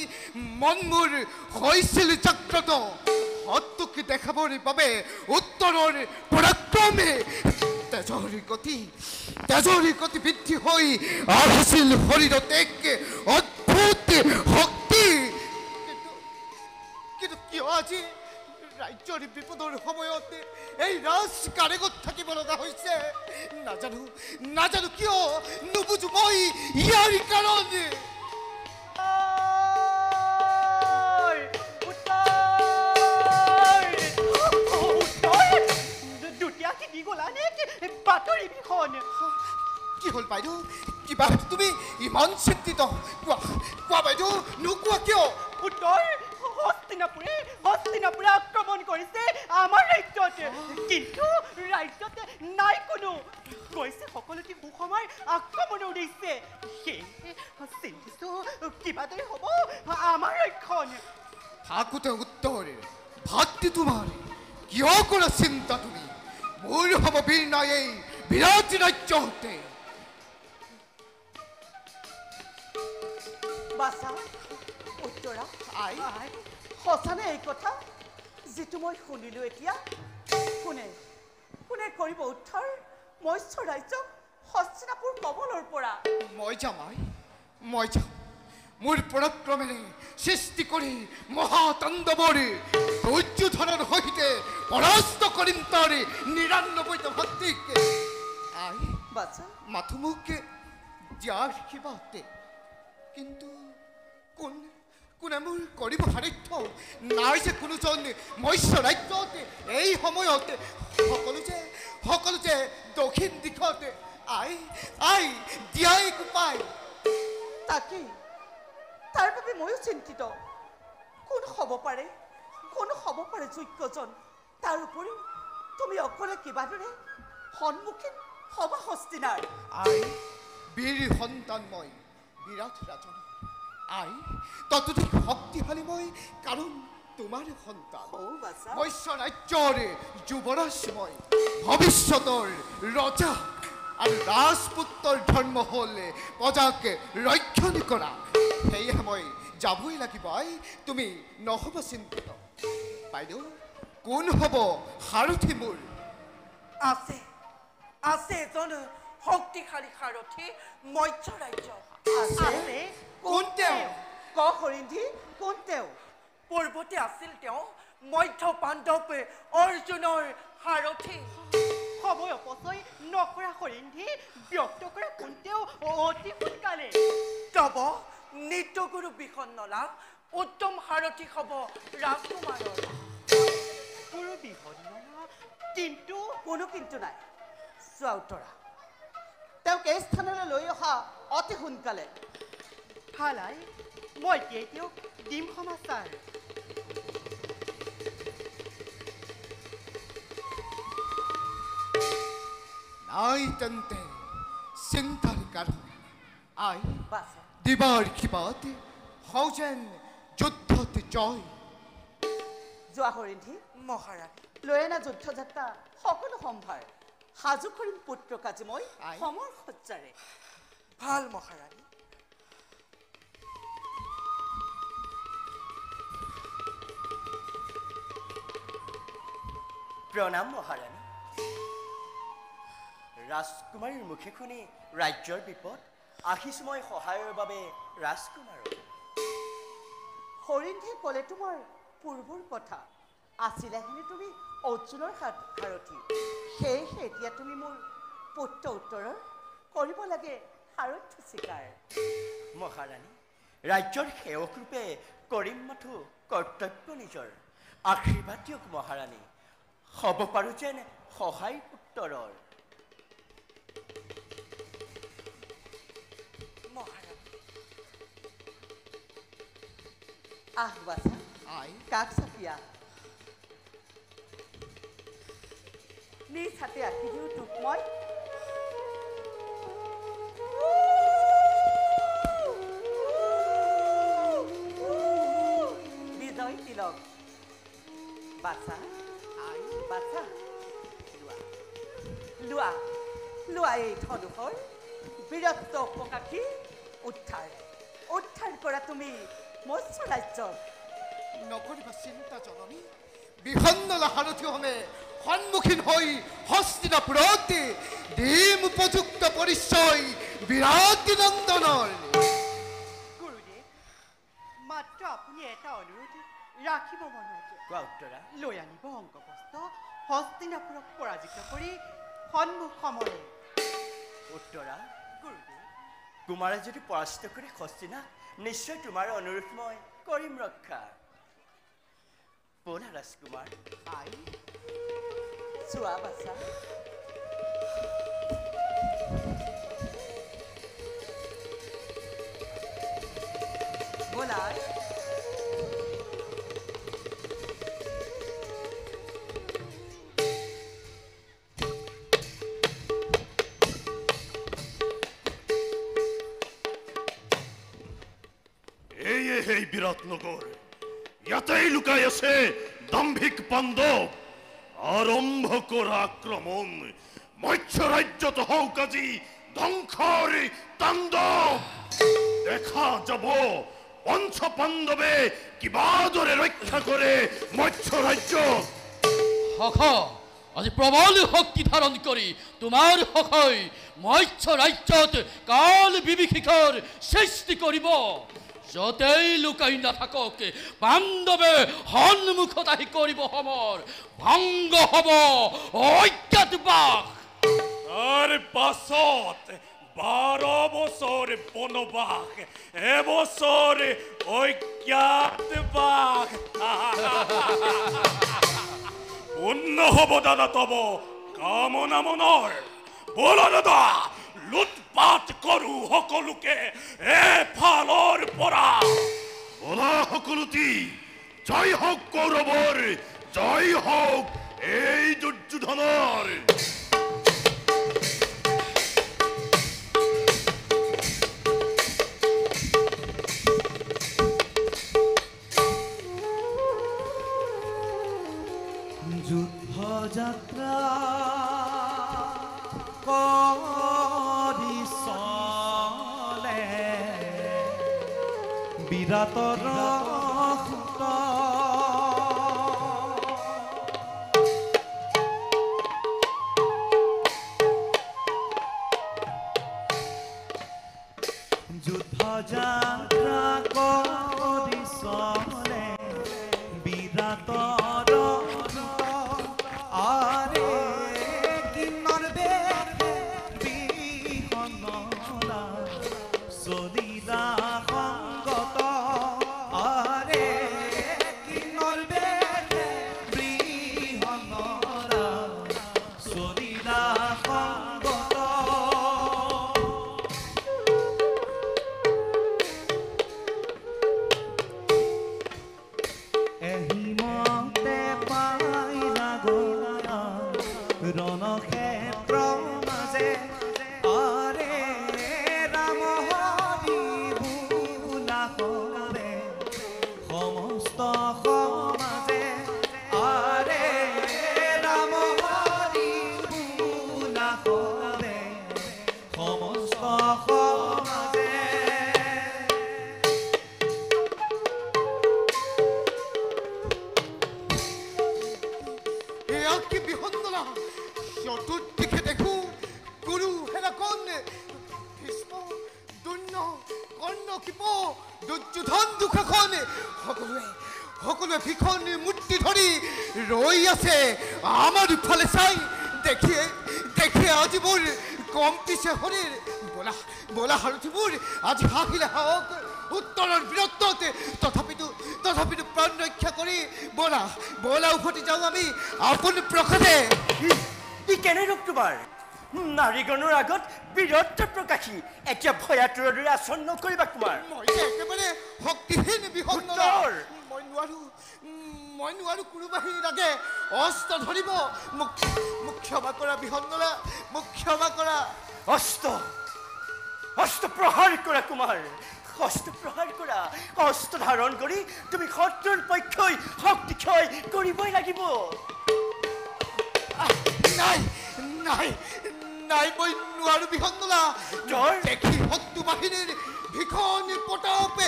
মন মোৰ হৈছিল জাগ্ৰত। শত্ৰুক দেখাবৰ বাবে উত্তৰৰ পৰাক্ৰমে তেজৰ গতি বৃদ্ধি হৈ আহিছিল শৰীৰত এক অদ্ভুত শক্তি। কিন্তু কিয় আজি ৰাজ্যৰ বিপদৰ সময়ত এই ৰাজ কাৰেগত থাকিব লগা হৈছে? নাজানো কিয়, নুবুজো মই ইয়াৰ কাৰণ। বাতৰি বিখন কি হ'ল বাইদেউ? কিবা তুমি ইমান চিন্তিত? কোৱা বাইদেউ, নোকোৱা কিয়? উত্তৰ হস্তিনাপুৰে আক্ৰমণ কৰিছে আমাৰ ৰাজ্যত, কিন্তু ৰাজ্যত নাই কোনো। কৈছে সকলোকে সুষমাৰ আক্ৰমণৰ উদ্দেশ্যে। সেয়েহে চিন্তিছো কিবাদৰে হ'ব আমাৰ ৰক্ষণ। থাকোতে উত্তৰ ভাতৃ তোমাৰ, কিয় কৰা চিন্তা তুমি? মোৰ হ'ব বীৰ নাই এই বিৰাট ৰাজ্য হতে। বাছা উত্তৰা, সঁচানে এই কথা যিটো মই শুনিলো এতিয়া? কোনে কোনে কৰিব উদ্ধাৰ মৎস্য ৰাজ্যক হস্তিনাপুৰ কবলৰ পৰা? মই যামাই মই যাম মোৰ পৰাক্ৰমেৰে সৃষ্টি কৰি মহাতাণ্ডৱৰে দুৰ্যোধনৰ সৈতে পৰাস্ত কৰিম তাৰ ৯৯টা ভাতৃক। আই বাচ্চা মাথো মোক দিয়াৰ শিবাতে, কিন্তু কোনে মোৰ কৰিব সাধ্য নাই যে কোনোজন মৎস্য ৰাজ্যত এই সময়ত সকলো যে দক্ষিণ দিশত আই দিয়াই কোপাই। তাকেই তাৰ বাবে ময়ো চিন্তিত। কোন হ'ব পাৰে যোগ্যজন? তাৰ উপৰিও তুমি অকলে কিবাদৰে সন্মুখীন হবা হস্তিনাৰ। আই বীৰ সন্তান মই বিৰাট ৰাজন। আই ততোধিক শক্তিশালী মই, কাৰণ তোমাৰ সন্তান মৎস্য ৰাজ্যৰ যুৱৰাজ মই। ভৱিষ্যতৰ ৰজা আৰু ৰাজপুত্ৰৰ ধৰ্ম হ'ল প্ৰজাক ৰক্ষণ কৰা। সেয়েহে মই যাবই লাগিব। আই তুমি নহ'ব চিন্তিত। বাইদেউ কোন হ'ব সাৰথি মোৰ? আছে এজন শক্তিশালী সাৰথি মৎস্য ৰাজ্য আছে। কোন তেওঁ? ক হৰিন্ধি, কোন তেওঁ? পূৰ্বতে আছিল তেওঁ মধ্য পাণ্ডৱ অৰ্জুনৰ সাৰথি। সময় অপচয় নকৰা হৰিন্ধি, ব্যক্ত কৰা কোন তেওঁ অতি সোনকালে। তব নিত্যগুৰু বিসন্নলা উত্তম সাৰথি হ'ব ৰাজকুমাৰৰ। গুৰু বিসন্নলা, কিন্তু কোনো কিন্তু নাই। চোৱা উত্তৰা, তেওঁক এই স্থানলৈ লৈ অহা অতি সোনকালে। হালাই মই এতিয়াই তেওঁক দিম সমাচাৰ। নাই তেন্তে চিন্তাৰ কাৰণ। আই বাছা দিবাৰ কিবাত হওঁ যেন যুদ্ধত জয়। যোৱা হৰিন্ধি মহাৰাণী লৈ অনা যুদ্ধযাত্ৰা সকলো সম্ভাৰ সাজু কৰিম পুত্ৰক আজি মই সমৰ সজ্জাৰে। ভাল মহাৰাণী। প্ৰণাম মহাৰাণী। ৰাজকুমাৰীৰ মুখে শুনি ৰাজ্যৰ বিপদ, আহিছোঁ মই সহায়ৰ বাবে ৰাজকুমাৰক। হৰিন্ধি ক'লে তোমাৰ পূৰ্বৰ কথা আছিলেহেনে তুমি অৰ্জুনৰ সাৰথি। সেয়েহে এতিয়া তুমি মোৰ পুত্ৰ উত্তৰৰ কৰিব লাগে সাৰথি স্বীকাৰ। মহাৰাণী ৰাজ্যৰ সেৱক ৰূপে কৰিম মাথো কৰ্তব্য নিজৰ। আশীৰ্বাদ দিয়ক মহাৰাণী, হ'ব পাৰোঁ যেন সহায় উত্তৰৰ। আহ বাছা আই কাক চাপিয়া নিজ হাতে আঁকি দিওঁ তোক মই। বিজয় তিলক বাছা বাছা লোৱা লোৱা এই ধনুষৰ বীৰত্ব উপকাশী উদ্ধাৰ কৰা তুমি মৎস্য ৰাজ্যক। নকৰিবা চিন্তা জননী। বিসন্নলা সাৰথি হ'লে সন্মুখীন হৈ হস্তিনাপুৰত দিম উপযুক্ত পৰিচয় বিৰাট নন্দনৰ। গুৰুদেৱ মাত্ৰ আপুনি এটা অনুৰোধ ৰাখিব মনত। কোৱা উত্তৰা। লৈ আনিব অংগবস্ত্ৰ, হস্তিনাপুৰক পৰাজিত কৰি সন্মুখ সমৰে। উত্তৰা গুৰুদেৱ কুমাৰে যদি পৰাস্ত কৰি হস্তিনাক, নিশ্চয় তোমাৰ অনুৰোধ মই কৰিম ৰক্ষা। ব'লা ৰাজকুমাৰ। আই চোৱা বাছা ব'লা। এই বিৰাট নগৰ, ইয়াতেই লুকাই আছে দাম্ভিক পাণ্ডৱ। আৰম্ভ কৰা আক্ৰমণ, মৎস্য ৰাজ্যত হওক আজি ধ্বংসৰ তাণ্ডৱ। দেখা যাব পঞ্চ পাণ্ডৱে কিবা দৰে ৰক্ষা কৰে মৎস্য ৰাজ্য। সখ আজি প্ৰবল শক্তি ধাৰণ কৰি তোমাৰ সহায় মৎস্য ৰাজ্যত কাল বিভীষিকাৰ সৃষ্টি কৰিব যতেই লুকাই নাথাকক পাণ্ডৱে সন্মুখত আহি কৰিব সমৰ ভংগ হ'ব অজ্ঞাতবাস তাৰ পাছত 12 বছৰ বনবাস এবছৰ অজ্ঞাতবাস পূৰ্ণ হ'ব দাদা তব কামনা মনৰ বল দাদা লুটপাট কৰো সকলোকে এফালৰ পৰা বলা সকলোটি জয় হওক কৌৰৱৰ জয় হওক এই দুৰ্যোধনৰ যুদ্ধ যাত্ৰা কৰি চলে বিৰাটৰ সুত যুদ্ধ যাত্ৰা কৰি চলে বিৰাটৰ সকলোৱে ভিখন মূৰ্তি ধৰি ৰৈ আছে আমাৰ ইফালে চাই দেখিয়ে আজি মোৰ কম্পিছে শৰীৰ বলা হাৰথিবোৰ আজি হাকিলে হওক উত্তৰৰ বীৰত্বত তথাপিতো প্ৰাণ ৰক্ষা কৰি বলা উভতি যাওঁ আমি আপোন প্ৰকাশে ই কেনে ৰূপ তোমাৰ নাৰীগণৰ আগত বীৰত্ব প্ৰকাশী এতিয়া ভয়াতুৰৰ দৰে আচৰণ নকৰিবা কুমাৰ মই একেবাৰে শক্তিহীন বিহংগৰ মই নোৱাৰো কোনোবাহিনীৰ আগে অস্ত্ৰ ধৰিব মোক ক্ষমা কৰা বিহংগলা মোক ক্ষমা কৰা অস্ত্ৰ প্ৰহাৰ কৰা কুমাৰ অস্ত্ৰ প্ৰহাৰ কৰা অস্ত্ৰ ধাৰণ কৰি তুমি শত্ৰুৰ পক্ষই শক্তি ক্ষয় কৰিবই লাগিব নাই মই নোৱাৰো বিহংগলা দেখি শত্ৰু বাহিনীৰ ভিখন পটাপে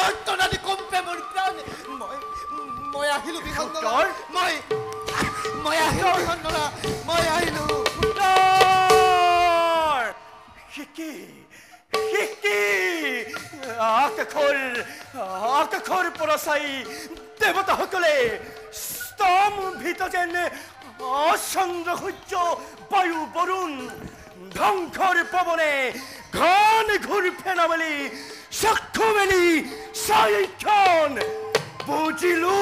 অৰ্তনাথে কম্পে মোৰ প্ৰাণ মই আহিলো বিহংগলা মই আহিলো বিহংগলা মই আহিলো আকাশৰ পৰা চাই দেৱতাসকলে স্তম্ভিত যেন চন্দ্ৰ সূৰ্য বায়ু বৰুণ ধ্বংসৰ পৱনে ঘন ঘূৰ ফেনা মেলি চক্ষু মেলি চাৰিখন বুজিলো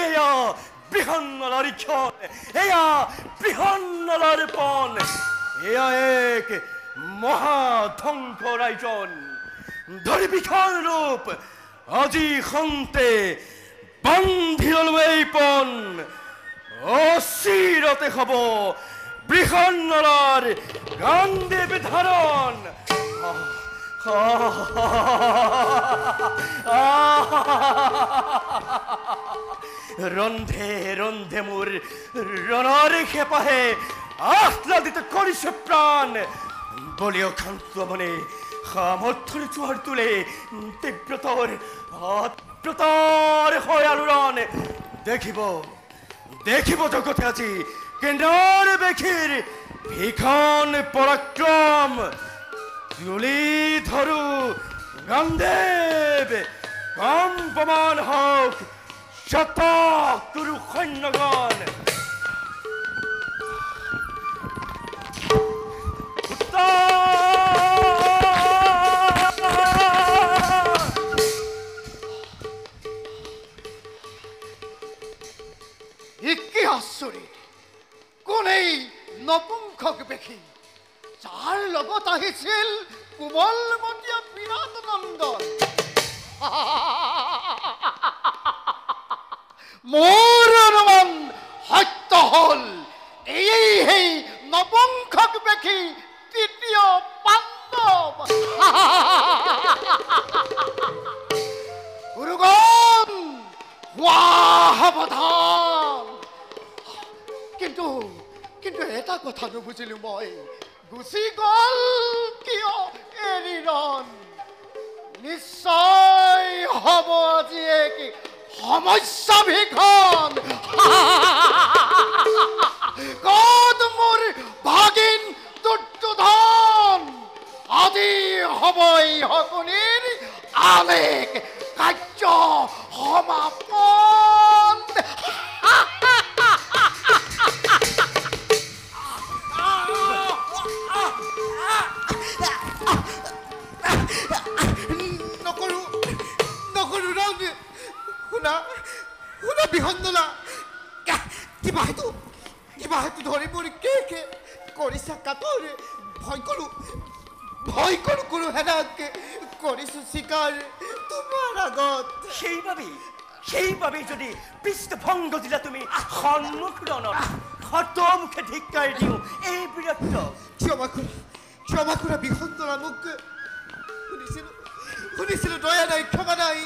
এয়া বৃহন্নলাৰ ক্ষণ এয়া বৃহন্নলাৰ পণ এয়া এক মহাধ্বংসৰ আয়োজন ধৰি বিখন ৰূপ আজি সন্তে বান্ধি ললো এই পণ অচিৰতে হব বৃহন্নলাৰ গান্ধীৱ ধাৰণ ৰন্ধে ৰন্ধে মোৰ ৰণৰ খেপাহে আহ্লাদিত কৰিছে প্ৰাণ বলিও খান্ত মনে সামৰ্থ্যৰ জোৱাৰ তোলে তীব্ৰতৰ হয় আলোড়ন দেখিব দেখিব জগতে আজি কেন্দ্ৰৰ বেখীৰ ভীষণ পৰাক্ৰম তুলি ধৰো গান্ধীৱ কম্পমান হওক শত কুৰু সৈন্যগণ কি আচৰিত কোন এই নপুংসক বেখী যাৰ লগত আহিছিল কোমলমতীয়া বিৰাট নন্দন মোৰ অনুমান সত্য হল এই সেই নপুংসক বেখী তৃতীয় পাণ্ডৱ গুৰুগণ হোৱা সাৱধান কিন্তু এটা কথা নুবুজিলো মই গুচি গল কিয় এৰিৰণ নিশ্চয় হব আজি এক সমস্যা ভীষণ কত মোৰ ভাগিন দুৰ্যোধন আজি হব এই শকুনিৰ আলেক কাৰ্য সমাপন শুনা বিহন্দলা কিবা হেতু ধৰি পৰি কে কৰিছা কাতৰ ভয় কৰো কোনো হেনাক কৰিছো চিকাৰ তোমাৰ আগত সেইবাবে যদি পৃষ্ঠভংগ দিলা তুমি সন্মুখ ৰণত হতমুখে ধিক্কাৰ দিওঁ এই বীৰত্ব ক্ষমা কৰা বিহন্দলা মোক শুনিছিলো দয়া নাই ক্ষমা নাই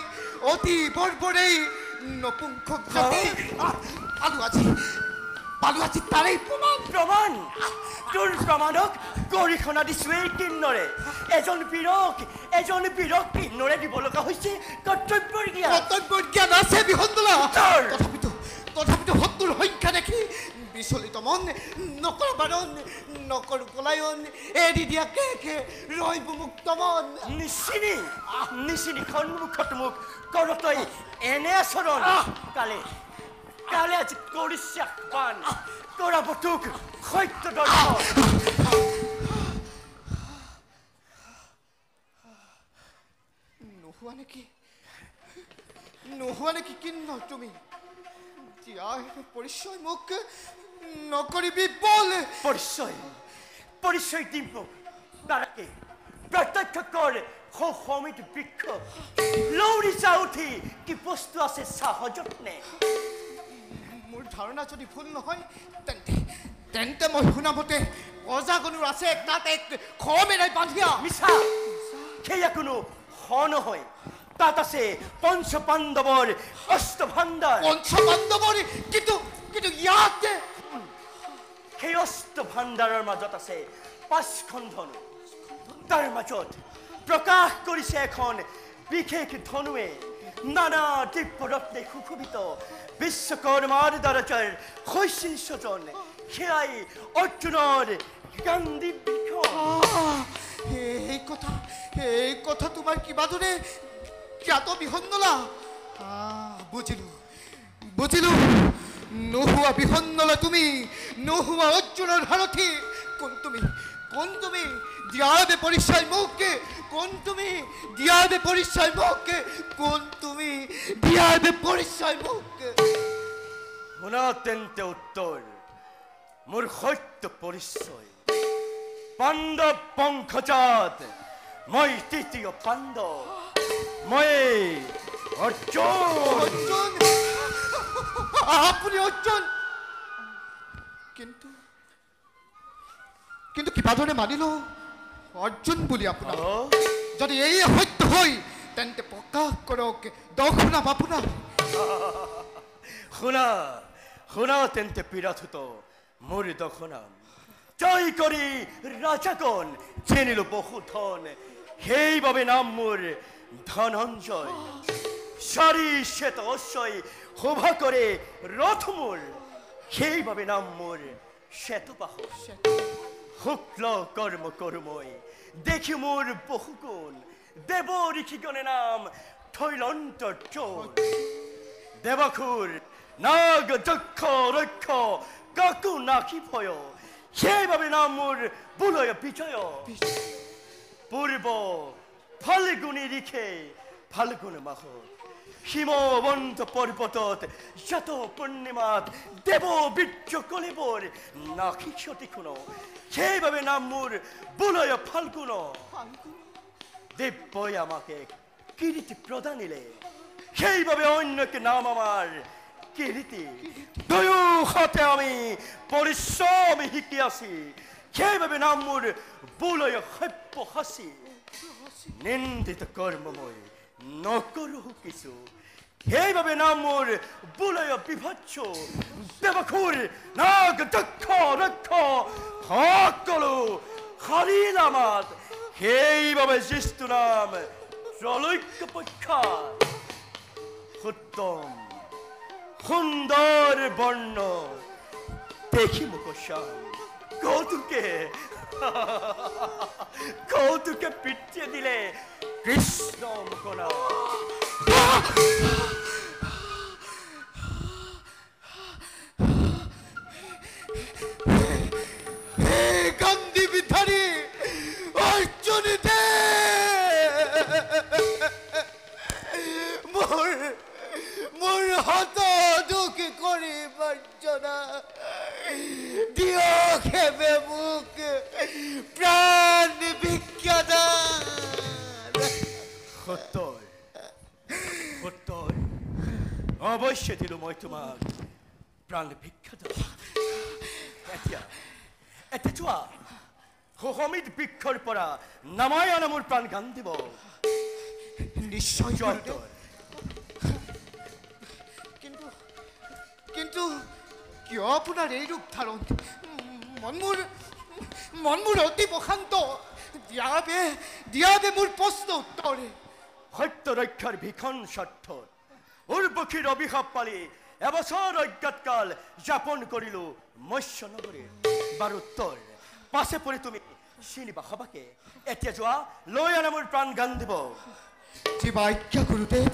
অতি বৰ্বৰেই নপুংসক পালো আজি তাৰেই প্ৰমাণ তোৰ প্ৰমাণক গৰিহণা দিছো এই কিন্নৰে এজন বীৰক কিন্নৰে দিব লগা হৈছে কৰ্তব্যৰ জ্ঞান আছে বিহন্দলা তথাপিতো শত্ৰুৰ সংখ্যা দেখি বিচলিত মন নকৰ বাৰণ নকৰো পলায়ন এৰি দিয়া কে ৰহিব মুক্ত মন নিচিনি সন্মুখত মোক কৰতই এনে আচৰণ কালে আজি কৰিছে আহ্বান কৰাব তোক সত্য দৰ্শন নোহোৱা নেকি কিন্নৰ তুমি পৰিচয় মোক নকৰিবি বল পৰিচয় দিম তাৰাকে প্ৰত্যক্ষ কৰ সমিত বৃক্ষ লৌৰি চাউঠি কি বস্তু আছে সাহযত্নে মোৰ ধাৰণা যদি ভুল নহয় তেন্তে মই শুনামতে অজাগনুৰ আছে তাত এক খমেৰাই বান্ধিয়া মিছা সেয়া কোনো নহয় তাত আছে পঞ্চপাণ্ডৱৰ অষ্টভাণ্ডাৰ কিন্তু ইয়াতে সেই অষ্টভাণ্ডাৰৰ মাজত আছে 5খন ধনু তাৰ মাজত প্ৰকাশ কৰিছে এখন বিশেষ ধনুৱে নানা দিব্যৰত্নে সুশোভিত বিশ্বকৰ্মাৰ দৰজাৰ শৈশিষ্যজন সেয়াই অৰ্জুনৰ গান্ধী বৃক্ষ এই কথা তোমাৰ কিবা দৰে জ্ঞাত বিহন্দলা বুজিলো নোহোৱা বিহন্দলা তুমি নোহোৱা অৰ্জুনৰ সাৰথি কোন তুমি দিয়াবে পৰিচয় মোক কোন তুমি দিয়াবে পৰিচয় মোক শুনা তেন্তে উত্তৰ মোৰ সত্য পৰিচয় পাণ্ডৱ বংশজাত মই তৃতীয় পাণ্ডৱ মই অৰ্জুন আপুনি অৰ্জুন কিন্তু কিবা ধৰণে মানিলো অৰ্জুন বুলি আপোনাৰ যদি এই সত্য হয় তেন্তে প্ৰকাশ কৰক দক্ষিণাম আপোনাৰ শুনা তেন্তে পিৰাথুত মোৰ দক্ষিণাম জয় কৰি ৰাজাগণ চিনিলো বহু ধন সেইবাবে নাম মোৰ ধনঞ্জয় সাৰি শ্বেত অশ্বই শোভা কৰে ৰথ মোৰ সেইভাবে নাম মোৰ শ্বেতবাহ শুক্ল কৰ্ম কৰো মই দেখি মোৰ বহু গুণ দেৱ ঋষিগণে নাম থৈলন্ত দেৱখুৰ নাগ যক্ষ ৰক্ষ কাকো নাকি ভয় সেইভাবে নাম মোৰ বুলয় বিজয় পূৰ্ব ফাল্গুনী ঋষে ফাল্গুন মাহত হিমবন্ত পৰ্বতত জাত পূৰ্ণিমাত দেৱ বীৰ্য কলিবৰ নাকি ক্ষতি শুন সেইভাবে নাম মোৰ বুলয় ফাল্গুন দিব্যই আমাকে কীৰ্তি প্ৰদানিলে সেইভাবে অন্যকে নাম আমাৰ কীৰ্তি দুয়োহাতে আমি পৰিশ্ৰম শিকি আছি সেইভাবে নাম মোৰ বুলয় সব্যসাচী নিন্দিত কৰ্ম মই নকৰো কিছু সেইভাবে নাম মোৰ বুলয় বিভৎস দেৱখুৰ নাগ দক্ষ ৰক্ষ সকলো হাৰিল আমাত সেইভাবে জ্যেষ্ঠ নাম ত্ৰলৈক্য পক্ষা উত্তম সুন্দৰ বৰ্ণ দেখি মোক শ্যাম কৌতুকে পিঠিয়ে দিলে কৃষ্ণ মুখনা গান্ধী বিধাৰী অৰ্জুন দে মোৰ হত দুখ কৰি বৰ্জনা দিয়ক হেবে মোক প্ৰাণ বিখ্যাত সত্তৰ অৱশ্যে দিলো মই তোমাক প্ৰাণ বিখ্যাত এতিয়া চোৱা সমিত বৃক্ষৰ পৰা নামাই আনা মোৰ প্ৰাণ গান দিব নিশ্চয় কিন্তু কিয় আপোনাৰ এই ৰূপ ধাৰণ মন মোৰ অতি প্ৰশান্ত দিয়াবে মোৰ প্ৰশ্ন উত্তৰে সত্য ৰক্ষাৰ ভীষণ স্বাৰ্থত উৰ্বশীৰ অভিশাপ পালি এবছৰ অজ্ঞাত কাল যাপন কৰিলো মৎস্য নগৰীৰ বাৰু উত্তৰ পাছে পৰি তুমি চিনিবা সবাকে এতিয়া যোৱা লৈ আনা মোৰ প্ৰাণ গান দিব জীৱা আজ্ঞা গুৰুদেৱ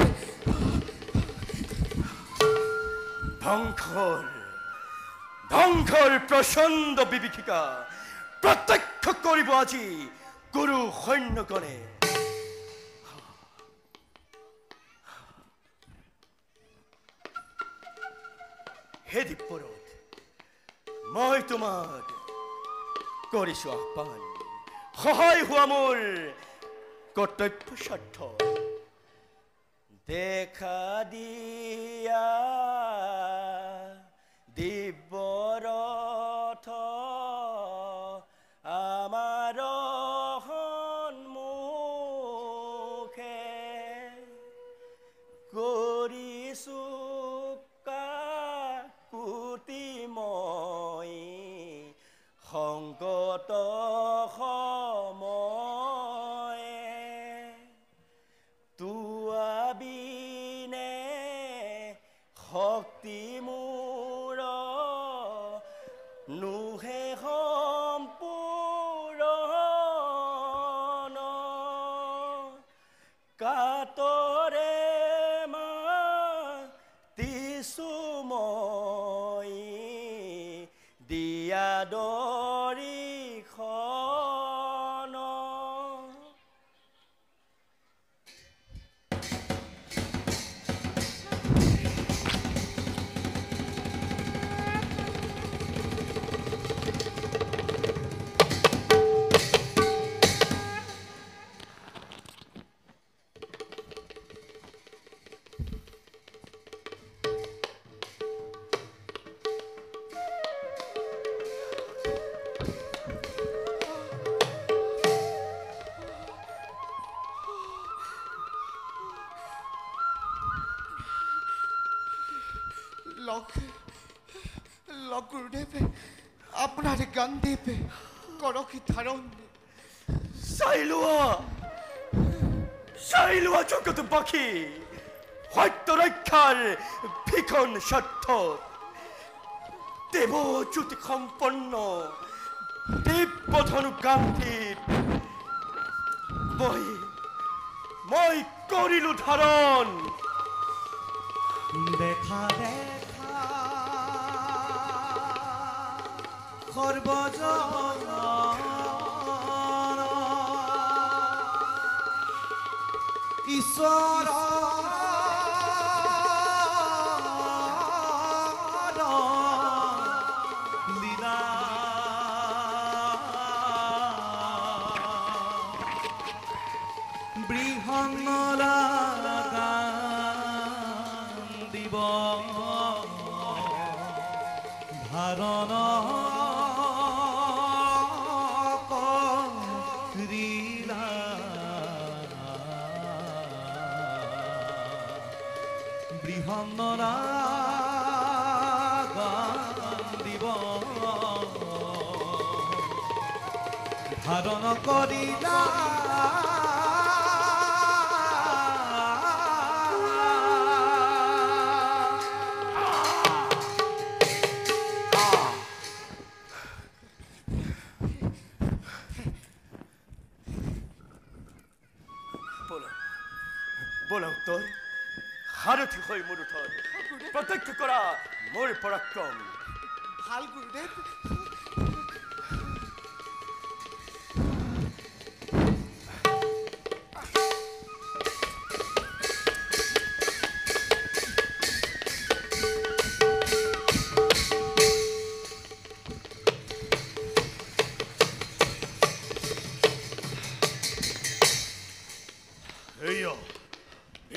ধ্বংসৰ প্ৰচণ্ড বিভীষিকা প্ৰত্যক্ষ কৰিব আজি গুৰু সৈন্যগণে হে দিব্যৰথ মই তোমাক কৰিছো আহ্বান সহায় হোৱা মোৰ কৰ্তব্য স্বাৰ্থ দেখা দিয়া দিব্যৰথ আমাৰ সন্মুখে কৰিছো কাকুতি মই সংকট সময়ে তোৱাবিনে শক্তি মোৰ নুহে সম্পূৰণ কাতৰে মাতিছো মই দিয়া দৰিখন গুৰুদেৱ আপোনাৰ গান্ধীপ কৰকি ধাৰণ চাই লোৱা জগতবাসী সত্য ৰক্ষাৰ ভিখন স্বাৰ্থ দেৱজ্যোতি সম্পন্ন দিব্যধনু গান্ধীত মই কৰিলো ধাৰণ দেখা দেখা সৰ্বজন ঈশ্বৰ লীলা বৃহন্নলা দিব ধাৰণ কৰিলা বৃহন্নলা দিব ধাৰণ কৰিলা বলা উত্তৰ সাৰথি হৈ মোৰ উঠৰ প্ৰত্যক্ষ কৰা মোৰ পৰাক্ৰম ভাল গুৰুদেৱ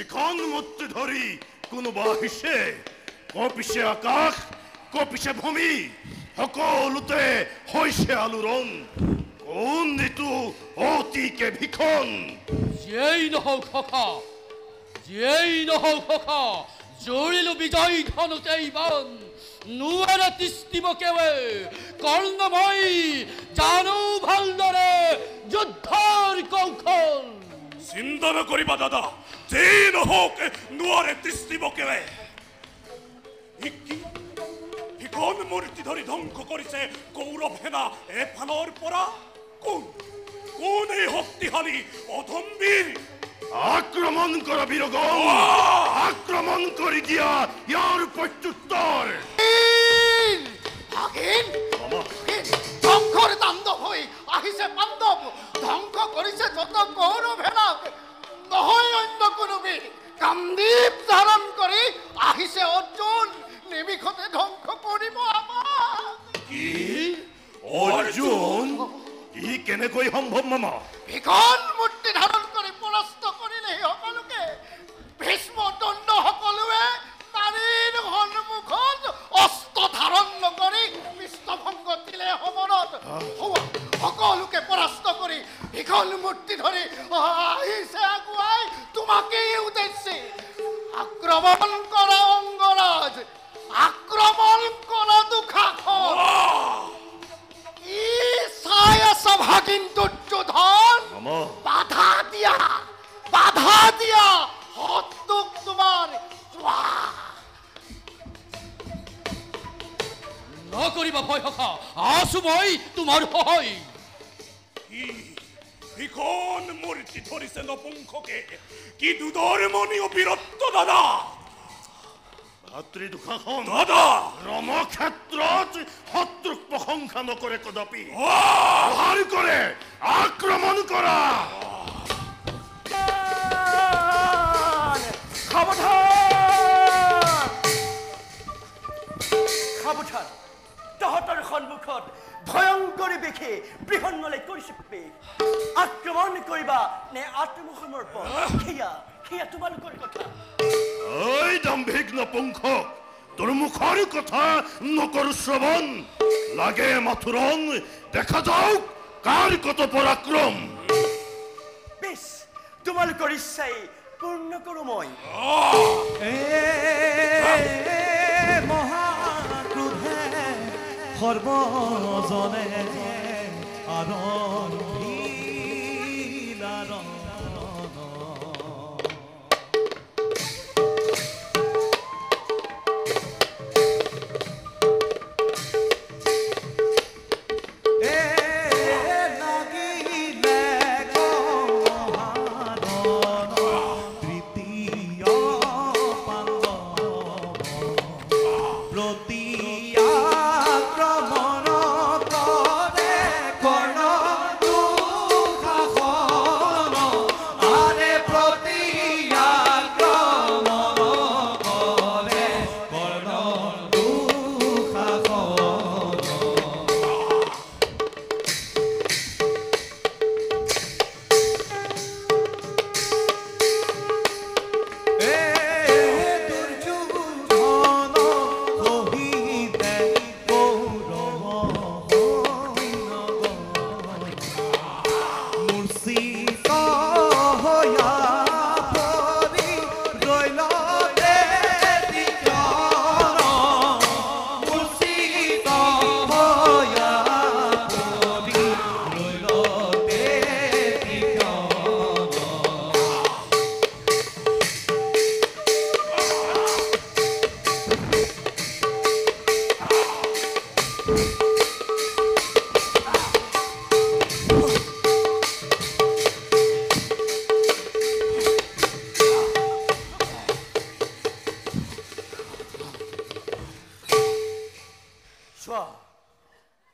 এখন মূর্তি ধরি কোনোবা আহিছে কপিছে আকাশ কপিছে ভূমি সকলোতে হৈছে আলোড়ন কোন ঋতু অতিকে ভীষণ যেই নহওক সখা যেই নহওক সখা জড়িলো বিজয় ধনুতে ইবান নোৱাৰে তিষ্টিব কেৱে কৰ্ণময় জানো ভালদৰে যুদ্ধৰ কৌশল চিন্তা নকৰিবা দাদা যেই নহওক নোৱাৰে তিষ্টিব কেৱে ইখন মূৰ্তি ধৰি ধ্বংস কৰিছে কৌৰৱ সেনা এফালৰ পৰা কোন কোন এই শক্তিশালী অধম্বীৰ আক্ৰমণ কৰা বীৰগণ আক্ৰমণ কৰি দিয়া ইয়াৰ প্ৰত্যুত্তৰ ধ্বংসৰ তাণ্ডৱ হৈ আহিছে পাণ্ডৱ ধ্বংস কৰিছে যত কৌৰৱ সেনা নহয় অন্য কোনোবি কান্দীপ ধাৰণ কৰি আহিছে অৰ্জুন নিমিষতে ধ্বংস কৰিব আমাক কি অৰ্জুন ই কেনেকৈ সম্ভৱ মামা ভিখন মূৰ্তি ধাৰণ কৰি পৰাস্ত কৰিলে সকলোকে ভীষ্ম দণ্ড সকলোৱে নাৰীৰ সন্মুখত অস্ত্ৰ ধাৰণ নকৰি পৃষ্ঠভংগ দিলে সমৰত সকলোকে পৰাস্ত কৰি ভিখন মূৰ্তি ধৰি আহিছে আগুৱাই তোমাকেই উদ্দেশ্যে আক্ৰমণ কৰা অংগৰাজ আক্ৰমণ কৰা দুঃশাসন ই চাই আছা ভাগিন দুৰ্যোধন বাধা দিয়া শত্ৰুক তোমাৰ নকৰিবা ভয় সখা আছো মই তোমাৰ সহায় ইখন মূৰ্তি ধৰিছে নপুংসকে কি দুধৰ্মণি বীৰত্ব দাদা ভাতৃ দুঃশাসন দাদা ৰমক্ষেত্ৰত শত্ৰুক প্ৰশংসা নকৰে কদাপি প্ৰহাৰ কৰে আক্ৰমণ কৰা সাৱধান তহঁতৰ সন্মুখত ভয়ংকৰী বেশে বৃহন্নলে কৰিছে আক্ৰমণ কৰিবা নে আত্মসমৰ্পণ সেয়া তোমালোকৰ কথা ঐ দম্ভিক নপুংস তোৰ মুখৰ কথা নকৰো শ্ৰৱণ লাগে মাথুৰণ দেখা যাওক কাৰ কত পৰাক্ৰম বেশ তোমালোকৰ ইচ্ছাই পূৰ্ণ কৰো মই মহাক্ৰোধে সৰ্বজনে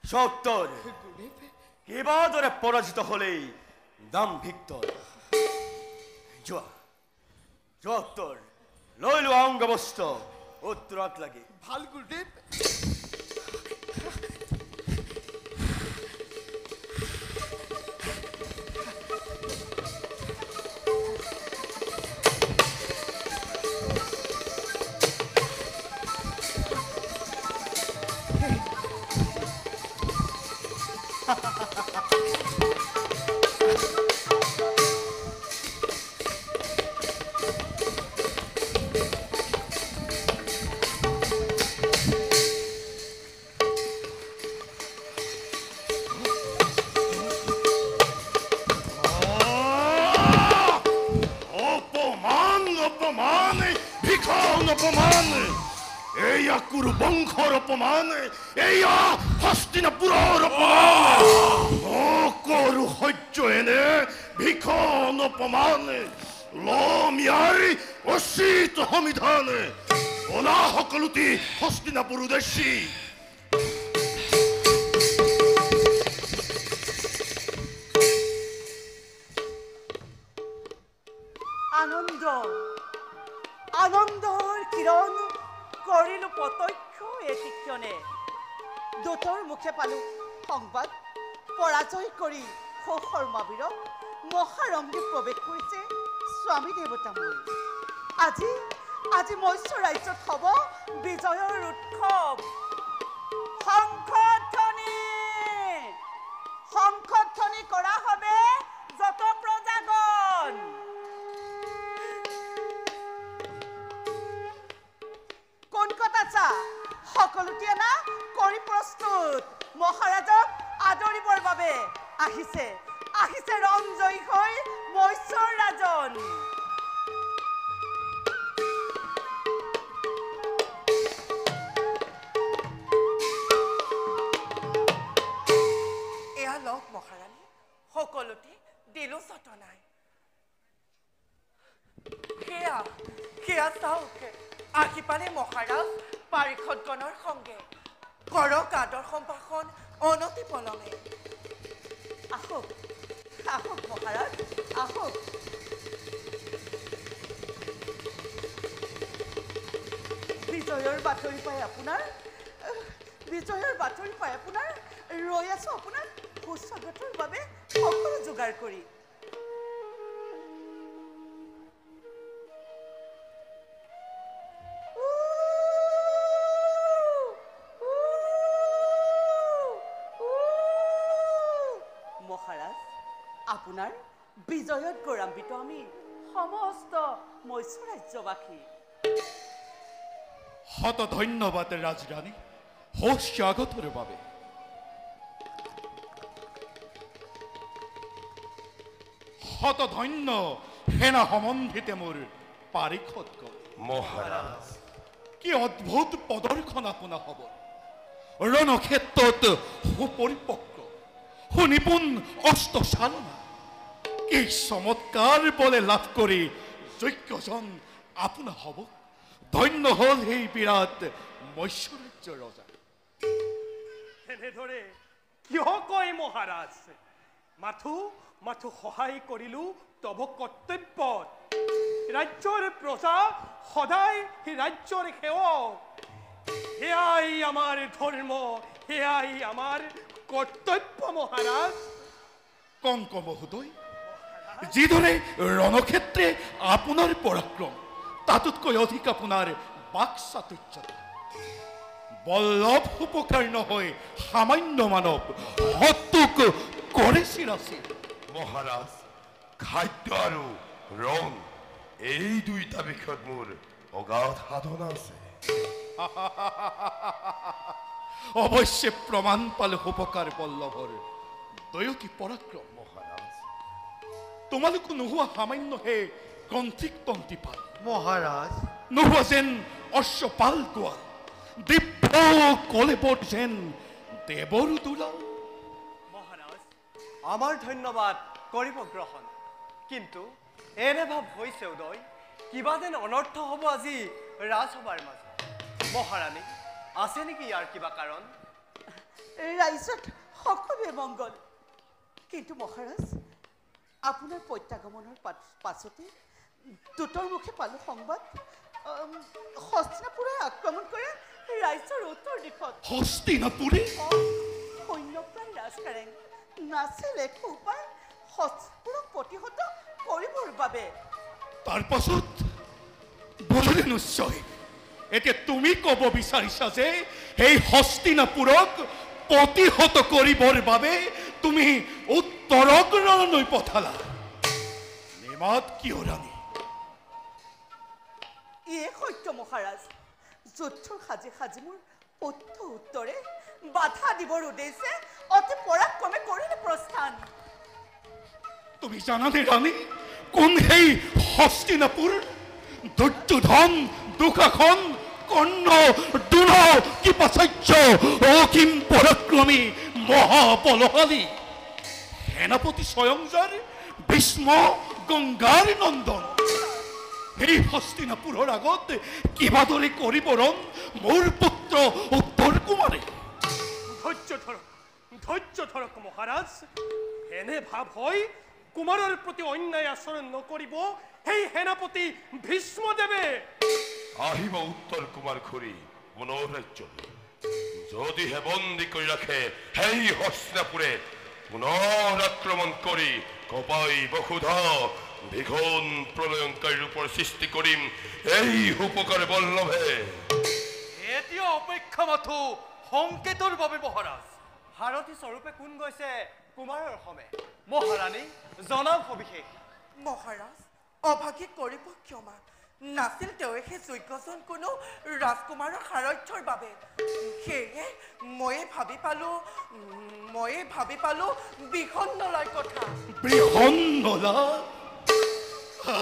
সত্তৰ কিবাদৰে পৰাজিত হলেই দাম ভিক্তৰ সত্তৰ লইল অঙ্গবস্ত উত্তৰাত লাগে ভাল গুৰুদেব কুৰু বংশৰ অপমান এয়া হস্তিনাপুৰৰ অপমান কৰু সহ্য এনে ভিখন অপমান লম ইয়াৰ উচিত সমিধান ওলা সকলোটি হস্তিনাপুৰ উদ্দেশ্যি আনন্দ আনন্দৰ কিৰণ কৰিলো প্ৰত্যক্ষ এতিক্ষণে দূতৰ মুখে পালো সংবাদ পৰাজয় কৰি শৰ্মাবীৰক মহাৰংগে প্ৰৱেশ কৰিছে স্বামী দেৱতা মোৰ আজি আজি মৎস্য ৰাজ্যত হ'ব বিজয়ৰ উৎসৱ শংখধ্বনি কৰা হবে যত প্ৰজাগণ কনকটা চা সকলোটিয়ে না কৰি প্ৰস্তুত মহাৰাজক আদৰিবৰ বাবে আহিছে ৰঞ্জয় হৈ মৎস্যৰ ৰাজন এয়া লওক মহাৰাণী সকলোটি দিলো চটনাই সেয়া চাওক আহি পালে মহাৰাজ পাৰিষদগণৰ সংগে কৰক আদৰ সম্ভাষণ অনতি পলমে আহক মহাৰাজ আহক বিজয়ৰ বাতৰি পাই আপোনাৰ ৰৈ আছো আপোনাৰ সুস্বাগতৰ বাবে সকলো যোগাৰ কৰি আপোনাৰ বিজয়ত গৌৰৱান্বিত আমি সমস্ত মৎস্য ৰাজ্যবাসী শত ধন্যবাদ ৰাজৰাণী স্বাগতৰ বাবে শত ধন্য সেনা সম্বন্ধিতে মোৰ পাৰিষদগণ মহাৰাজ কি অদ্ভুত প্ৰদৰ্শন আপোনাৰ হ'ব ৰণক্ষেত্ৰত সুপৰিপক্ক সুনিপুণ অস্ত্ৰচালনা এই চমৎকাৰ বলে লাভ কৰি যোগ্যজন আপোনাৰ হ'ব ধন্য হ'ল সেই বিৰাট মৎস্য ৰজা এনেদৰে কিয় কয় মহাৰাজ মাথো সহায় কৰিলো তব কৰ্তব্যত ৰাজ্যৰ প্ৰজা সদায় ৰাজ্যৰ সেৱক সেয়াই আমাৰ ধৰ্ম সেয়াই আমাৰ কৰ্তব্য মহাৰাজ কংক মহোদয় যিদৰে ৰণক্ষেত্ৰে আপোনাৰ পৰাক্ৰম তাতোতকৈ অধিক আপোনাৰ বাকচাতুৰ্যতা বল্লভ উপকাৰ নহয় সামান্য মানৱ হতুক কৰে চিৰাচি মহাৰাজ খাদ্য আৰু ৰং এই দুইটা বিষয়ত মোৰ অগাধ সাধনা আছে অৱশ্যে প্ৰমাণ পালে উপকাৰ বল্লভৰ দয়কী পৰাক্ৰম মহাৰাজ তোমালোক নোহোৱা সামান্যহে গ্ৰন্থিক তন্তিপাল মহাৰাজ নোহোৱা যেন অশ্বপাল গোৱাল দিব্য কলেবৰ যেন দেৱৰো দোলাও। মহাৰাজ আমাৰ ধন্যবাদ কৰিব গ্ৰহণ, কিন্তু এনে ভাৱ হৈছে উদয় কিবা যেন অনৰ্থ হ'ব আজি ৰাজসভাৰ মাজত। মহাৰাণী আছে নেকি ইয়াৰ কিবা কাৰণ? ৰাইজত সকলোৱে মংগল, কিন্তু মহাৰাজ আপোনাৰ প্ৰত্যাগমনৰ পাছতে দূতৰ মুখে পালো সংবাদ হস্তিনাপুৰে আক্ৰমণ কৰে ৰাইজৰ উত্তৰ দিশত। হস্তিনাপুৰে সৈন্যপ্ৰায় ৰাজকাৰেং নাছিল একো উপায় হস্তিনাপুৰক প্ৰতিহত কৰিবৰ বাবে। তাৰ পাছত বলৰে নিশ্চয় এতিয়া তুমি ক'ব বিচাৰিছা যে এই হস্তিনাপুৰক প্ৰতিহত কৰিবৰ বাবে তুমি উত্তৰক ৰণলৈ পঠালা। নিমাত কিয় ৰাণী? ইয়ে সত্য মহাৰাজ, যুদ্ধৰ সাজি সাজি মোৰ পুত্ৰ উত্তৰে বাধা দিবৰ উদ্দেশ্যে অতি পৰাক্ৰমে কৰিলে প্ৰস্থান। তুমি জানানে ৰাণী কোন সেই হস্তিনাপুৰ? দুৰ্যোধন, দুঃশাসন, কৰ্ণ, দ্ৰোণ, কৃপাচাৰ্য, অসীম পৰাক্ৰমী, মহাবলশালী সেনাপতি স্বয়ংজাৰ, ভীষ্ম, গংগাৰ নন্দন। এই হস্তিনাপুৰৰ আগত কিবাদৰে কৰিব ৰণ মোৰ পুত্ৰ উত্তৰ কুমাৰে। ধৈৰ্য ধৰক মহাৰাজ। এনে ভাৱ হয় কুমাৰৰ প্ৰতি অন্যায় আচৰণ নকৰিব সেই সেনাপতি ভীষ্মদেৱে। আহিব উত্তৰ কুমাৰ ঘূৰি পুনৰ ৰাজ্যলৈ। যদিহে বন্দী কৰি ৰাখে সেই হস্তিনাপুৰে পুনৰ আক্ৰমণ কৰি কপাই বসুধা ভীষণ প্ৰলয়ংকাৰী ৰূপৰ সৃষ্টি কৰিম এই উপকাৰ বল্লভে। এতিয়া অপেক্ষা মাথো সংকেতৰ বাবে মহাৰাজ। সাৰথী স্বৰূপে কোন গৈছে কুমাৰৰ সমে? মহাৰাণী জনাওক সবিশেষ। মহাৰাজ অভাগী কৰিব ক্ষমা, নাছিল তেওঁ সেই যোগ্যজন কোনো ৰাজকুমাৰৰ সাৰথ্যৰ বাবে। সেয়ে ময়ে ভাবি পালো বিসন্নলাৰ কথা। বৃহন্নলা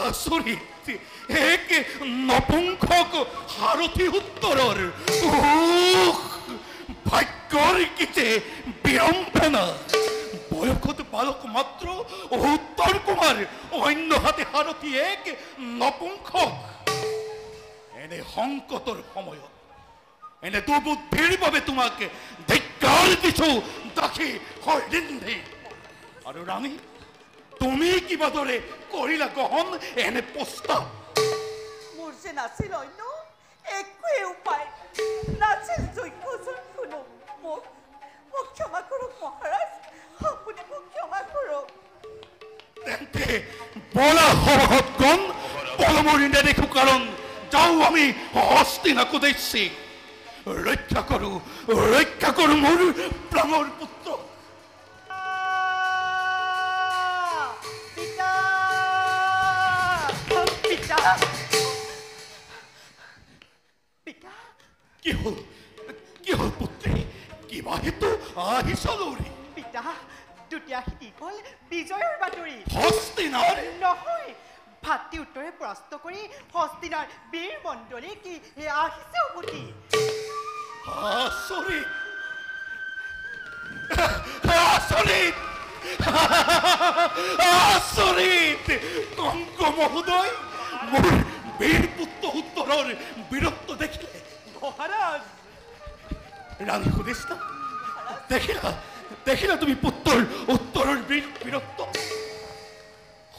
আচৰিত! এক নপুংসক সাৰথী উত্তৰৰ ভাগ্যৰ কি যে বিড়ম্বনা! বয়সত বালক মাত্ৰ উত্তৰ কুমাৰ, অন্য হাতে সাৰথী এক নপুংসক। এনে সংকটৰ সময়ত এনে দুৰ্বুদ্ধিৰ বাবে তোমাক ধিক্কাৰ দিছো দাসী হৰিন্ধি। আৰু ৰাণী তুমি কিবা দৰে কৰিলা গ্ৰহণ এনে প্ৰস্তাৱ? মোৰ যে নাছিল অন্য একোৱে উপায়, নাছিল যোগ্যজন কোনো। মোক ক্ষমা কৰক মহাৰাজ, আপুনি মোক ক্ষমা কৰক। তেন্তে বলা সভাসদগণ, পলমৰি নেদেখো কাৰণ যাওঁ আমি হস্তিনাক উদ্দেশ্যে। ৰক্ষা কৰো মোৰ প্ৰাণৰ পুত্ৰ। কি হল পুত্ৰী? কিবা হেতু আহিছ লৌৰি? পিতা, দুতীয়া দীঘল বিজয়ৰ বাতৰি। হস্তিনাৰ নহয়, ভাতৃ উত্তৰে পৰাস্ত কৰি হস্তিনাৰ বীৰ মণ্ডলী কি আহিছে উভতি। আচৰিত! কংক মহোদয় মোৰ বীৰ পুত্ৰ উত্তৰৰ বীৰত্ব দেখিলে? মহাৰাজ ৰাণী সুধিছ না? দেখিলা তুমি পুত্ৰৰ উত্তৰৰ বীৰত্ব?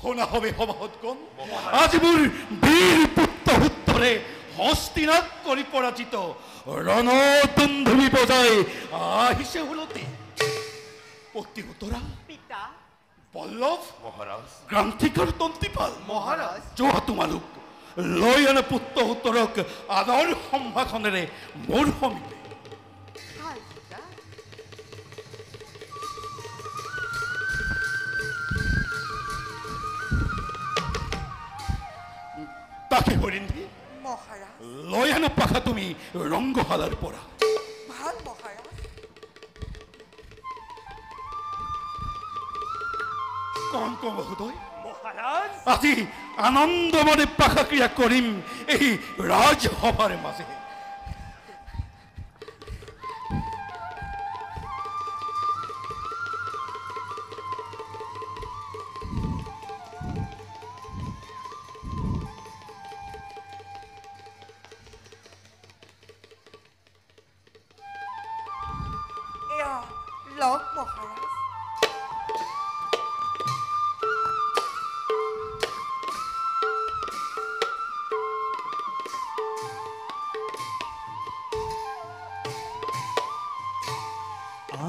শুনা হবে সভাসদগণ, আজি মোৰ বীৰ পুত্ৰ উত্তৰে হস্তিনাক কৰি পৰাজিত ৰণতুন্ধুবি বজাই আহিছে উলতি। পতি উত্তৰা, পিতা, বল্লভ, মহাৰাজ গ্ৰান্থিকৰ তন্তিপাল, মহাৰাজ যোৱা তোমালোক লৈ আনে পুত্ৰ উত্তৰক আদৰ সম্ভাষণেৰে মোৰ সমীপে। তাকে হৰিন্ধি মহাৰাজ লৈ আনা পাখা তুমি ৰংগশালাৰ পৰা। ভাল মহাৰাজ। কংক মহোদয়, মহাৰাজ আজি আনন্দমনে পাখা ক্ৰিয়া কৰিম এই ৰাজসভাৰ মাজে। লওক মহাৰাজ।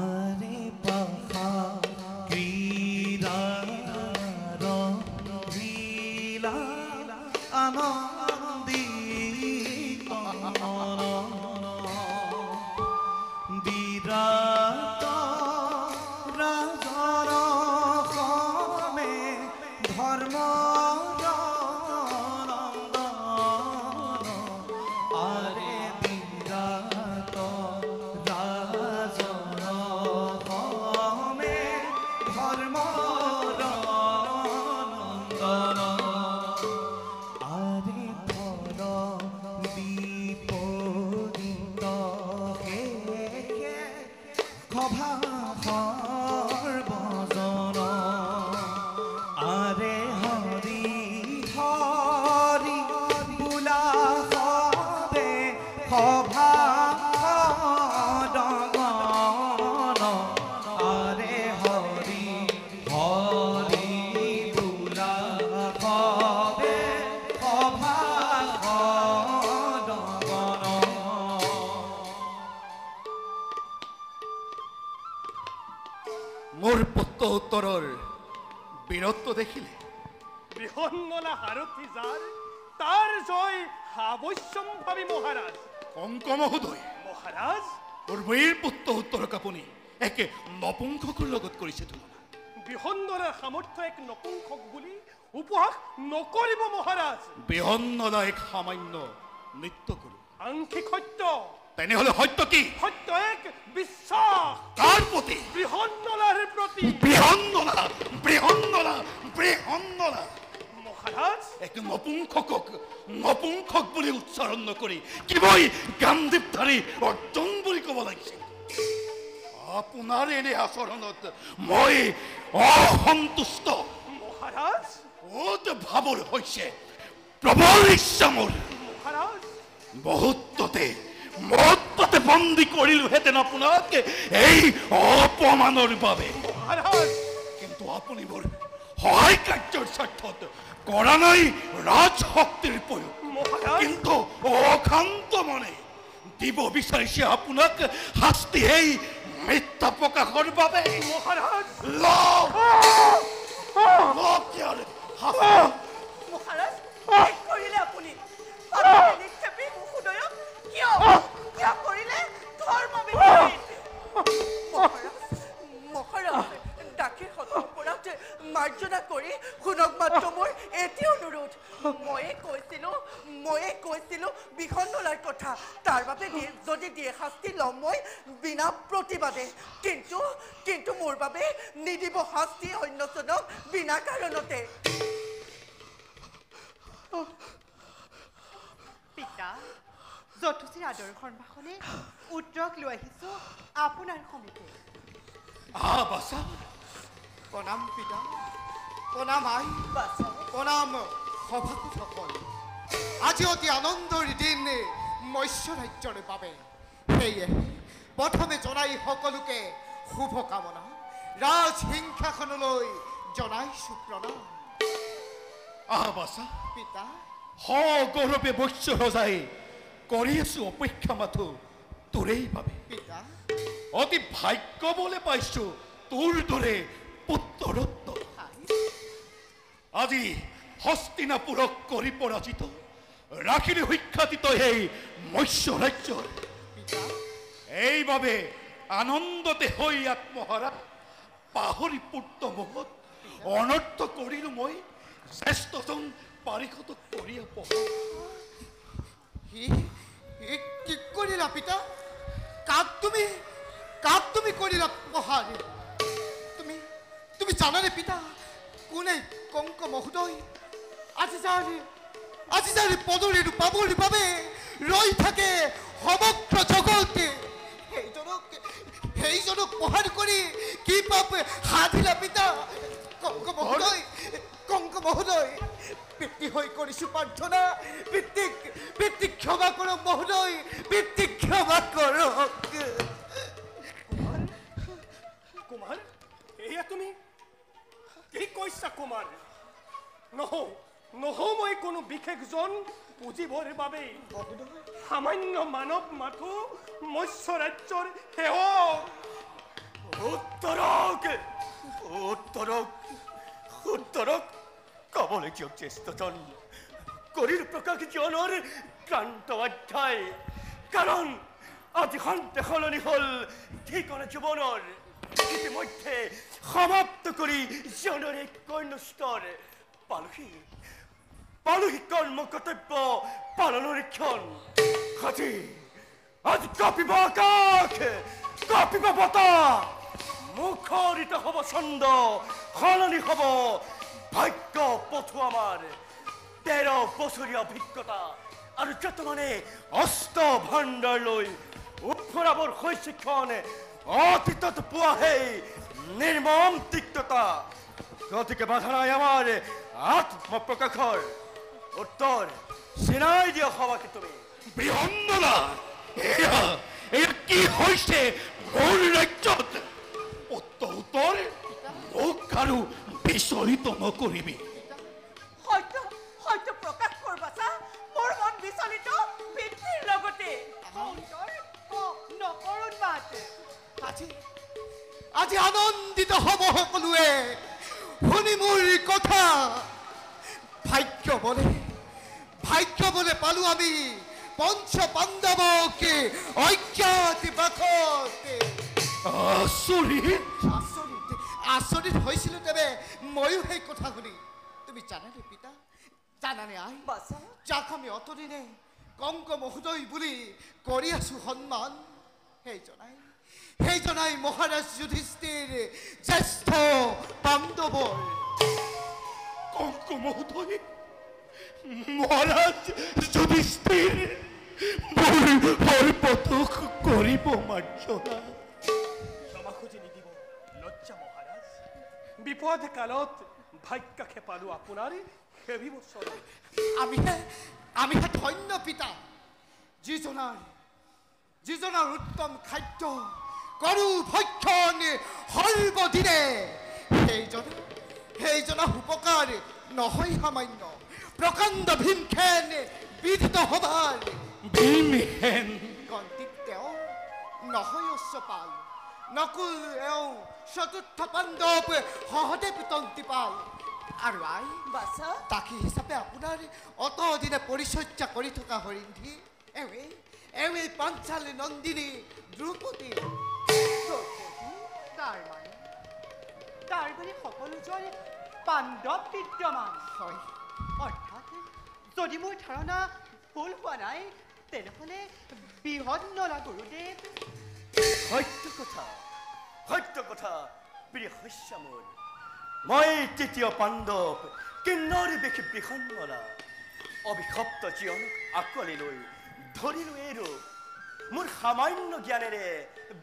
আরে পাখা ক্রীড়ার লীলা আনন্দিত বিরাট রাজর সমে ধর্ম আরে বিরাট রাজর সমে ধর্ম আরে ধর বিপরীত হে খভা সর্বজন আরে হরি হরি বুলা হবে খভা ডগন আরে হরি হরি বুলা হবে খভা ডগন মোৰ পুত্ৰ উত্তৰৰ বীৰত্ব দেখিলে বৃহন্নলা সাৰথী যাৰ তাৰ জয় আৱশ্যম্ভাৱী মহাৰাজ। কংক মহোদয়, মহাৰাজ মোৰ বীৰ পুত্ৰ উত্তৰক আপুনি একে নপুংসকৰ লগত কৰিছে তুলনা। বৃহন্নলাৰ সামৰ্থ্য এক নপুংসক বুলি উপহাস নকৰিব মহাৰাজ। বৃহন্নলা এক সামান্য নৃত্য কৰোঁ। আংশিক সত্য, তেনেহলে সত্য কি? সত্য এক বিশ্বাস কাৰ প্ৰতি? বৃহন্নলাৰ প্ৰতি। বৃহন্নলা বৃহন্নলা বৃহন্নলা মহাৰাজ এক নপুংসক বুলি উচ্চাৰণ নকৰি কিবই গান্ধীপধাৰী অৰ্জুন বুলি ক'ব লাগিছিল। আপোনাৰ এনে আচৰণত মই অসন্তুষ্ট। মহাৰাজ অত ভাৱৰ হৈছে প্ৰবল ইচ্ছা মোৰ। মহাৰাজ মুহূৰ্ততে বন্দী কৰিলোহেঁতেন আপোনাক এই অপমানৰ বাবে। মহাৰাজ কিন্তু আপুনি মোৰ সহায় কাৰ্যৰ স্বাৰ্থত কৰা নাই ৰাজশক্তিৰ প্ৰয়োগ, মহাৰাজ কিন্তু অশান্ত মনে দিব বিচাৰিছে আপোনাক শাস্তি এই মিথ্যা প্ৰকাশৰ বাবে। মহাৰাজ মহাৰাজ কি কৰিলে আপুনি? আপুনি নিক্ষেপী মহোদয়ক কিয় কিয় কৰিলে? ধৰ্ম বিপৰীত। মহাৰাজ ডাকিৰ অপৰাধ মাৰ্জনা কৰি শুনক মাত্ৰ মোৰ এটি অনুৰোধ। ময়ে কৈছিলো বিখণ্ডলাৰ কথা। তাৰ বাবে যদি দিয়ে শাস্তি ল'ম মই বিনা প্ৰতিবাদে, কিন্তু মোৰ বাবে নিদিব শাস্তি অন্যজনক বিনা কাৰণতে। পিতা, যথোচিৰ আদৰ সম্ভাষণে উত্তৰক লৈ আহিছো আপোনাৰ সমীপে। বাছা, প্ৰণাম পিতা, প্ৰণাম আই, প্ৰণাম সভাসদসকল। আজি অতি আনন্দৰ দিন মৎস্য ৰাজ্যৰ বাবে। সেয়ে প্ৰথমে জনাই সকলোকে শুভকামনা। ৰাজসিংহাসনলৈ জনাইছো প্ৰণাম। বাছা পিতা, সগৌৰৱে বৈশ্য ৰজাই কৰি আছো অপেক্ষা মাথো তোৰেই বাবে। পিতা, অতি ভাগ্য বলে পাইছো তোৰ দৰে পুত্ৰৰত্ন। আজি হস্তিনাপুৰক কৰি পৰাজিত ৰাখিলে সুখ্যাতিত এই মৎস্য ৰাজ্যৰ। এইবাবে আনন্দতে হৈ আত্মহাৰা পাহৰি পূৰ্ত মুখত অনৰ্থ কৰিলো মই জ্যেষ্ঠজন পাৰিষদক কৰি কি কৰিলা পিতা? কাক তুমি কৰিলা পঢ়াৰ? তুমি জানানে পিতা কোনে কংক মহোদয় আজি যাৰ পদৰীৰ পাবৰ বাবে ৰৈ থাকে সমগ্ৰ জগতে? সেইজনক পঢ়াৰ কৰি কি পাপ সাধিলা পিতা? কংক মহোদয় পিতৃ হৈ কৰিছো প্ৰাৰ্থনা। পিতৃক ক্ষমা কৰক মহোদয়, পিতৃক ক্ষমা কৰক। কৈছা কুমাৰ নহওঁ মই কোনো বিশেষজন বুজিবৰ বাবে সামান্য মানৱ মাথো মৎস্য ৰাজ্যৰ সেৱক উত্তৰক কবলৈ দিয়ক জ্যেষ্ঠজন কৰিৰ প্ৰকাশ জনৰ ক্ৰান্ত অধ্যায় কাৰণ আজি সন্তে সলনি হ'ল ঠিকনা জীৱনৰ ইতিমধ্যে সমাপ্ত কৰি জনৰ এক কৰ্ণস্তৰ পালোহি কৰ্ম কৰ্তব্য পালনৰ ক্ষণ আজি কাঁপিব আকাশ কাঁপিব বতাহ মুখৰিত হ'ব ছন্দ সলনি হ'ব ভাগ্য পথু আমাৰ 13 বছৰীয়া অভিজ্ঞতা আৰু যতমানে অস্ত ভাণ্ডাৰ লৈ উফৰাবৰ শৈশিক্ষণ অতীতত পোৱা সেই নিৰ্মম তিক্ততা গতিকে বাধা নাই আমাৰ আত্মপ্ৰকাশৰ উত্তৰ চিনাই দিয়া হবাকে তুমি বৃহন্নলা এয়া কি হৈছে মোৰ ৰাজ্যত উত্তৰ মোক আৰু বিচলিত নকৰিবি হয়তো প্ৰকাশ কৰবা চা মোৰ মন বিচলিত পিতৃৰ লগতে নকৰোঁ মাত আজি আনন্দিত হ'ব সকলোৱে শুনি মোৰ কথা ভাগ্য বলে পালো আমি পঞ্চ পাণ্ডৱকে অজ্ঞাতবাসতে আচৰিত হৈছিলো তেবে ময়ো সেই কথা শুনি তুমি জানানে পিতা জানানে আই যাক আমি অতদিনে কংক মহোদয় বুলি কৰি আছো সন্মান সেইজনাই মহাৰাজ যুধিষ্ঠিৰ জ্যেষ্ঠ পাণ্ডৱৰ কংক মহোদয় মহাৰাজ যুধিষ্ঠিৰ মোৰ সৰ্বতোষ কৰিব মাৰ্জনা ক্ষমা খুজি নিদিব লজ্জা মহাৰাজ বিপদ কালত ভাগ্যাশে পালো আপোনাৰ সেবি বছৰ আমিহে ধন্য পিতা যিজনাৰ উত্তম খাদ্য কৰো ভক্ষণ সৰ্বদিনে সেইজনা উপকাৰ নহয় সামান্য প্ৰকাণ্ড ভীমখেন বিদিত হবাৰ ভীমখেন কণ্টিত তেওঁ নহয় অশ্বপাল নকুল এওঁ চতুৰ্থ পাণ্ডৱ সহদেৱ তন্তিপাল আৰু আই তাকি হিচাপে আপোনাৰ অতদিনে পৰিচৰ্যা কৰি থকা হৰিন্ধি এওঁৱেই পাঞ্চালী নন্দিনী দ্ৰৌপদী তাৰ মানে সকলোজন পাণ্ডৱ বিদ্যমান হয় অৰ্থাৎ যদি মোৰ ধাৰণা ভুল হোৱা নাই তেনেহ'লে বৃহন্নলা গুৰুদেৱ সত্য কথা প্ৰিয় শস্য মোৰ মই তৃতীয় পাণ্ডৱ কিন্নৰী বেশী বৃহন্নলা অভিশপ্ত জীৱনক আকোৱালি লৈ ধৰিলো এই ৰূপ মোৰ সামান্য জ্ঞানেৰে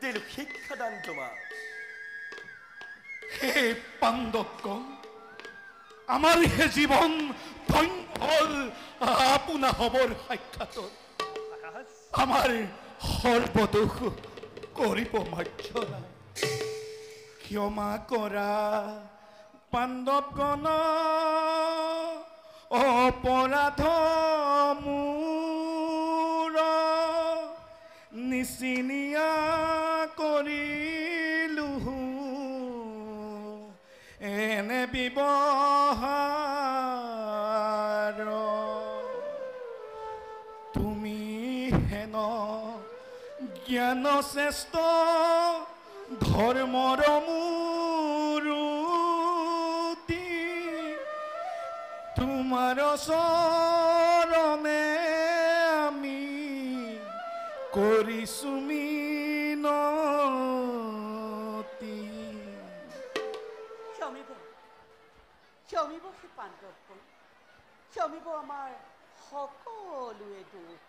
দিলো শিক্ষাদান তোমাক হে পাণ্ডৱগণ আমাৰ হে জীৱন ধন্য আপোনা হবৰ সাক্ষাতত আমাৰ সৰ্বদোষ কৰিব মাৰ্জনা ক্ষমা কৰা পাণ্ডৱগণ অপৰাধ মোৰ নিচিনিয়া কৰিলো এনে ব্যৱহাৰ তুমি হেন জ্ঞান শ্ৰেষ্ঠ ধৰ্মৰ মূৰ্তি তোমাৰ চৰণে আমি কৰিছো মিনতি ক্ষমিব সেই পাণ্ডৱবোৰ ক্ষমিব আমাৰ সকলোৱে দুখ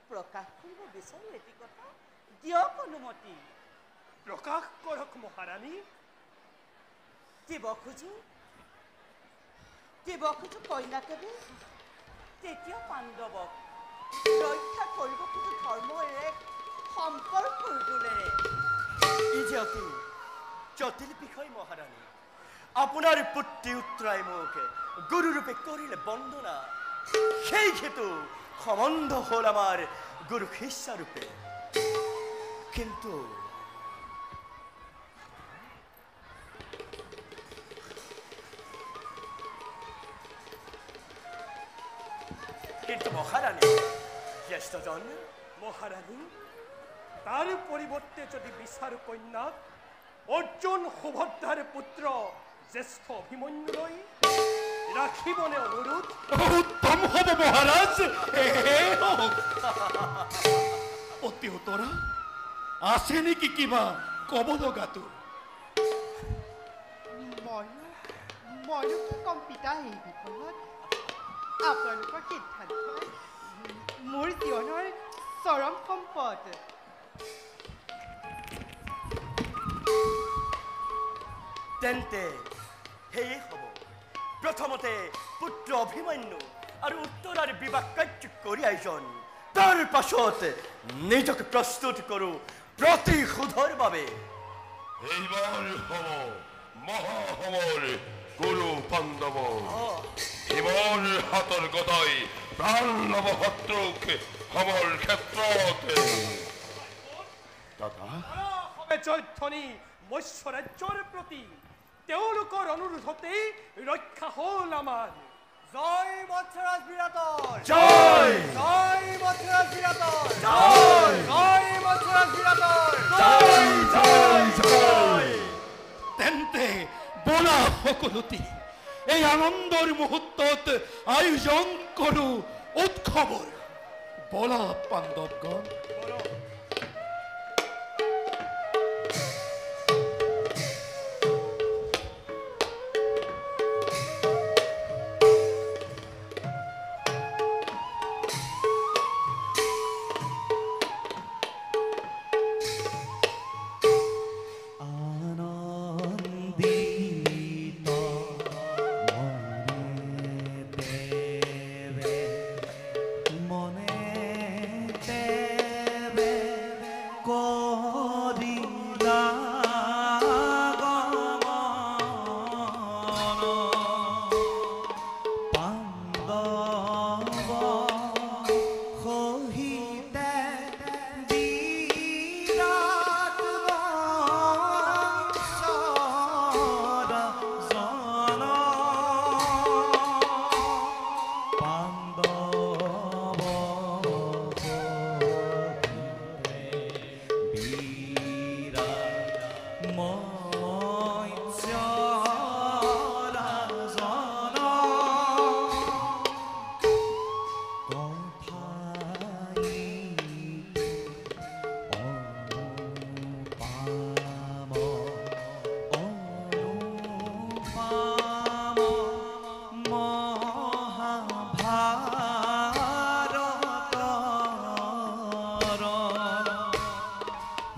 প্ৰকাশ কৰিব বিচাৰো এটি কথা দিয়ক অনুমতি প্ৰকাশ কৰক মহাৰাণী দিব খোজো কন্যাকেবি তৃতীয় পাণ্ডৱক ৰক্ষা কৰিব খোজো ধৰ্মৰ এক সম্পৰ্কৰ দোলেৰে ই যে অতি জটিল বিষয় মহাৰাণী আপোনাৰ পুত্ৰী উত্তৰাই মোক গুৰুৰূপে কৰিলে বন্দনা সেই হেতু সম্বন্ধ হ'ল আমাৰ গুৰু শিষ্যৰূপে কিন্তু মহাৰাণী জ্যেষ্ঠজন মহাৰাণী তাৰ পৰিৱৰ্তে যদি বিচাৰো কন্যাক অৰ্জুন সুভদ্ৰাৰ পুত্ৰ জ্যেষ্ঠ অভিমন্যুলৈ ৰাখিবনে অনুৰোধ উত্তম হ'ব মহাৰাজ অতি উত্তৰা আছে নেকি কিবা ক'ব লগাটো মইনো কি কম পিতা এই বিষয়ত আপোনালোকৰ সিদ্ধান্ত মোৰ জীৱনৰ চৰম সম্পদ তেন্তে সেয়ে হ'ব প্ৰথমতে পুত্ৰ অভিমন্যু আৰু উত্তৰাৰ বিবাহ কাৰ্য কৰি আয়োজন তাৰ পাছত নিজকে প্ৰস্তুত কৰোঁ প্ৰতিশোধৰ বাবে এইবাৰ হ'ব মহাসমৰ গুৰু পাণ্ডৱ শিৱৰ হাতৰ গদাই প্ৰাণ নৱ শত্ৰুক সমৰ ক্ষেত্ৰত দাদা হবে জয়ধ্বনি মৎস্য ৰাজ্যৰ প্ৰতি তেওঁলোকৰ অনুৰোধতেই ৰক্ষা হ'ল আমাৰ জয় মৎস্যৰাজ বিৰাটৰ জয় জয় মৎস্যৰাজ বিৰাটৰ জয় জয় মৎস্যৰাজ বিৰাটৰ জয় জয় জয় তেন্তে বলা সকলোটি এই আনন্দৰ মুহূৰ্তত আয়োজন কৰোঁ উৎসৱৰ বলা পাণ্ডৱগণ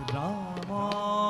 ৰাম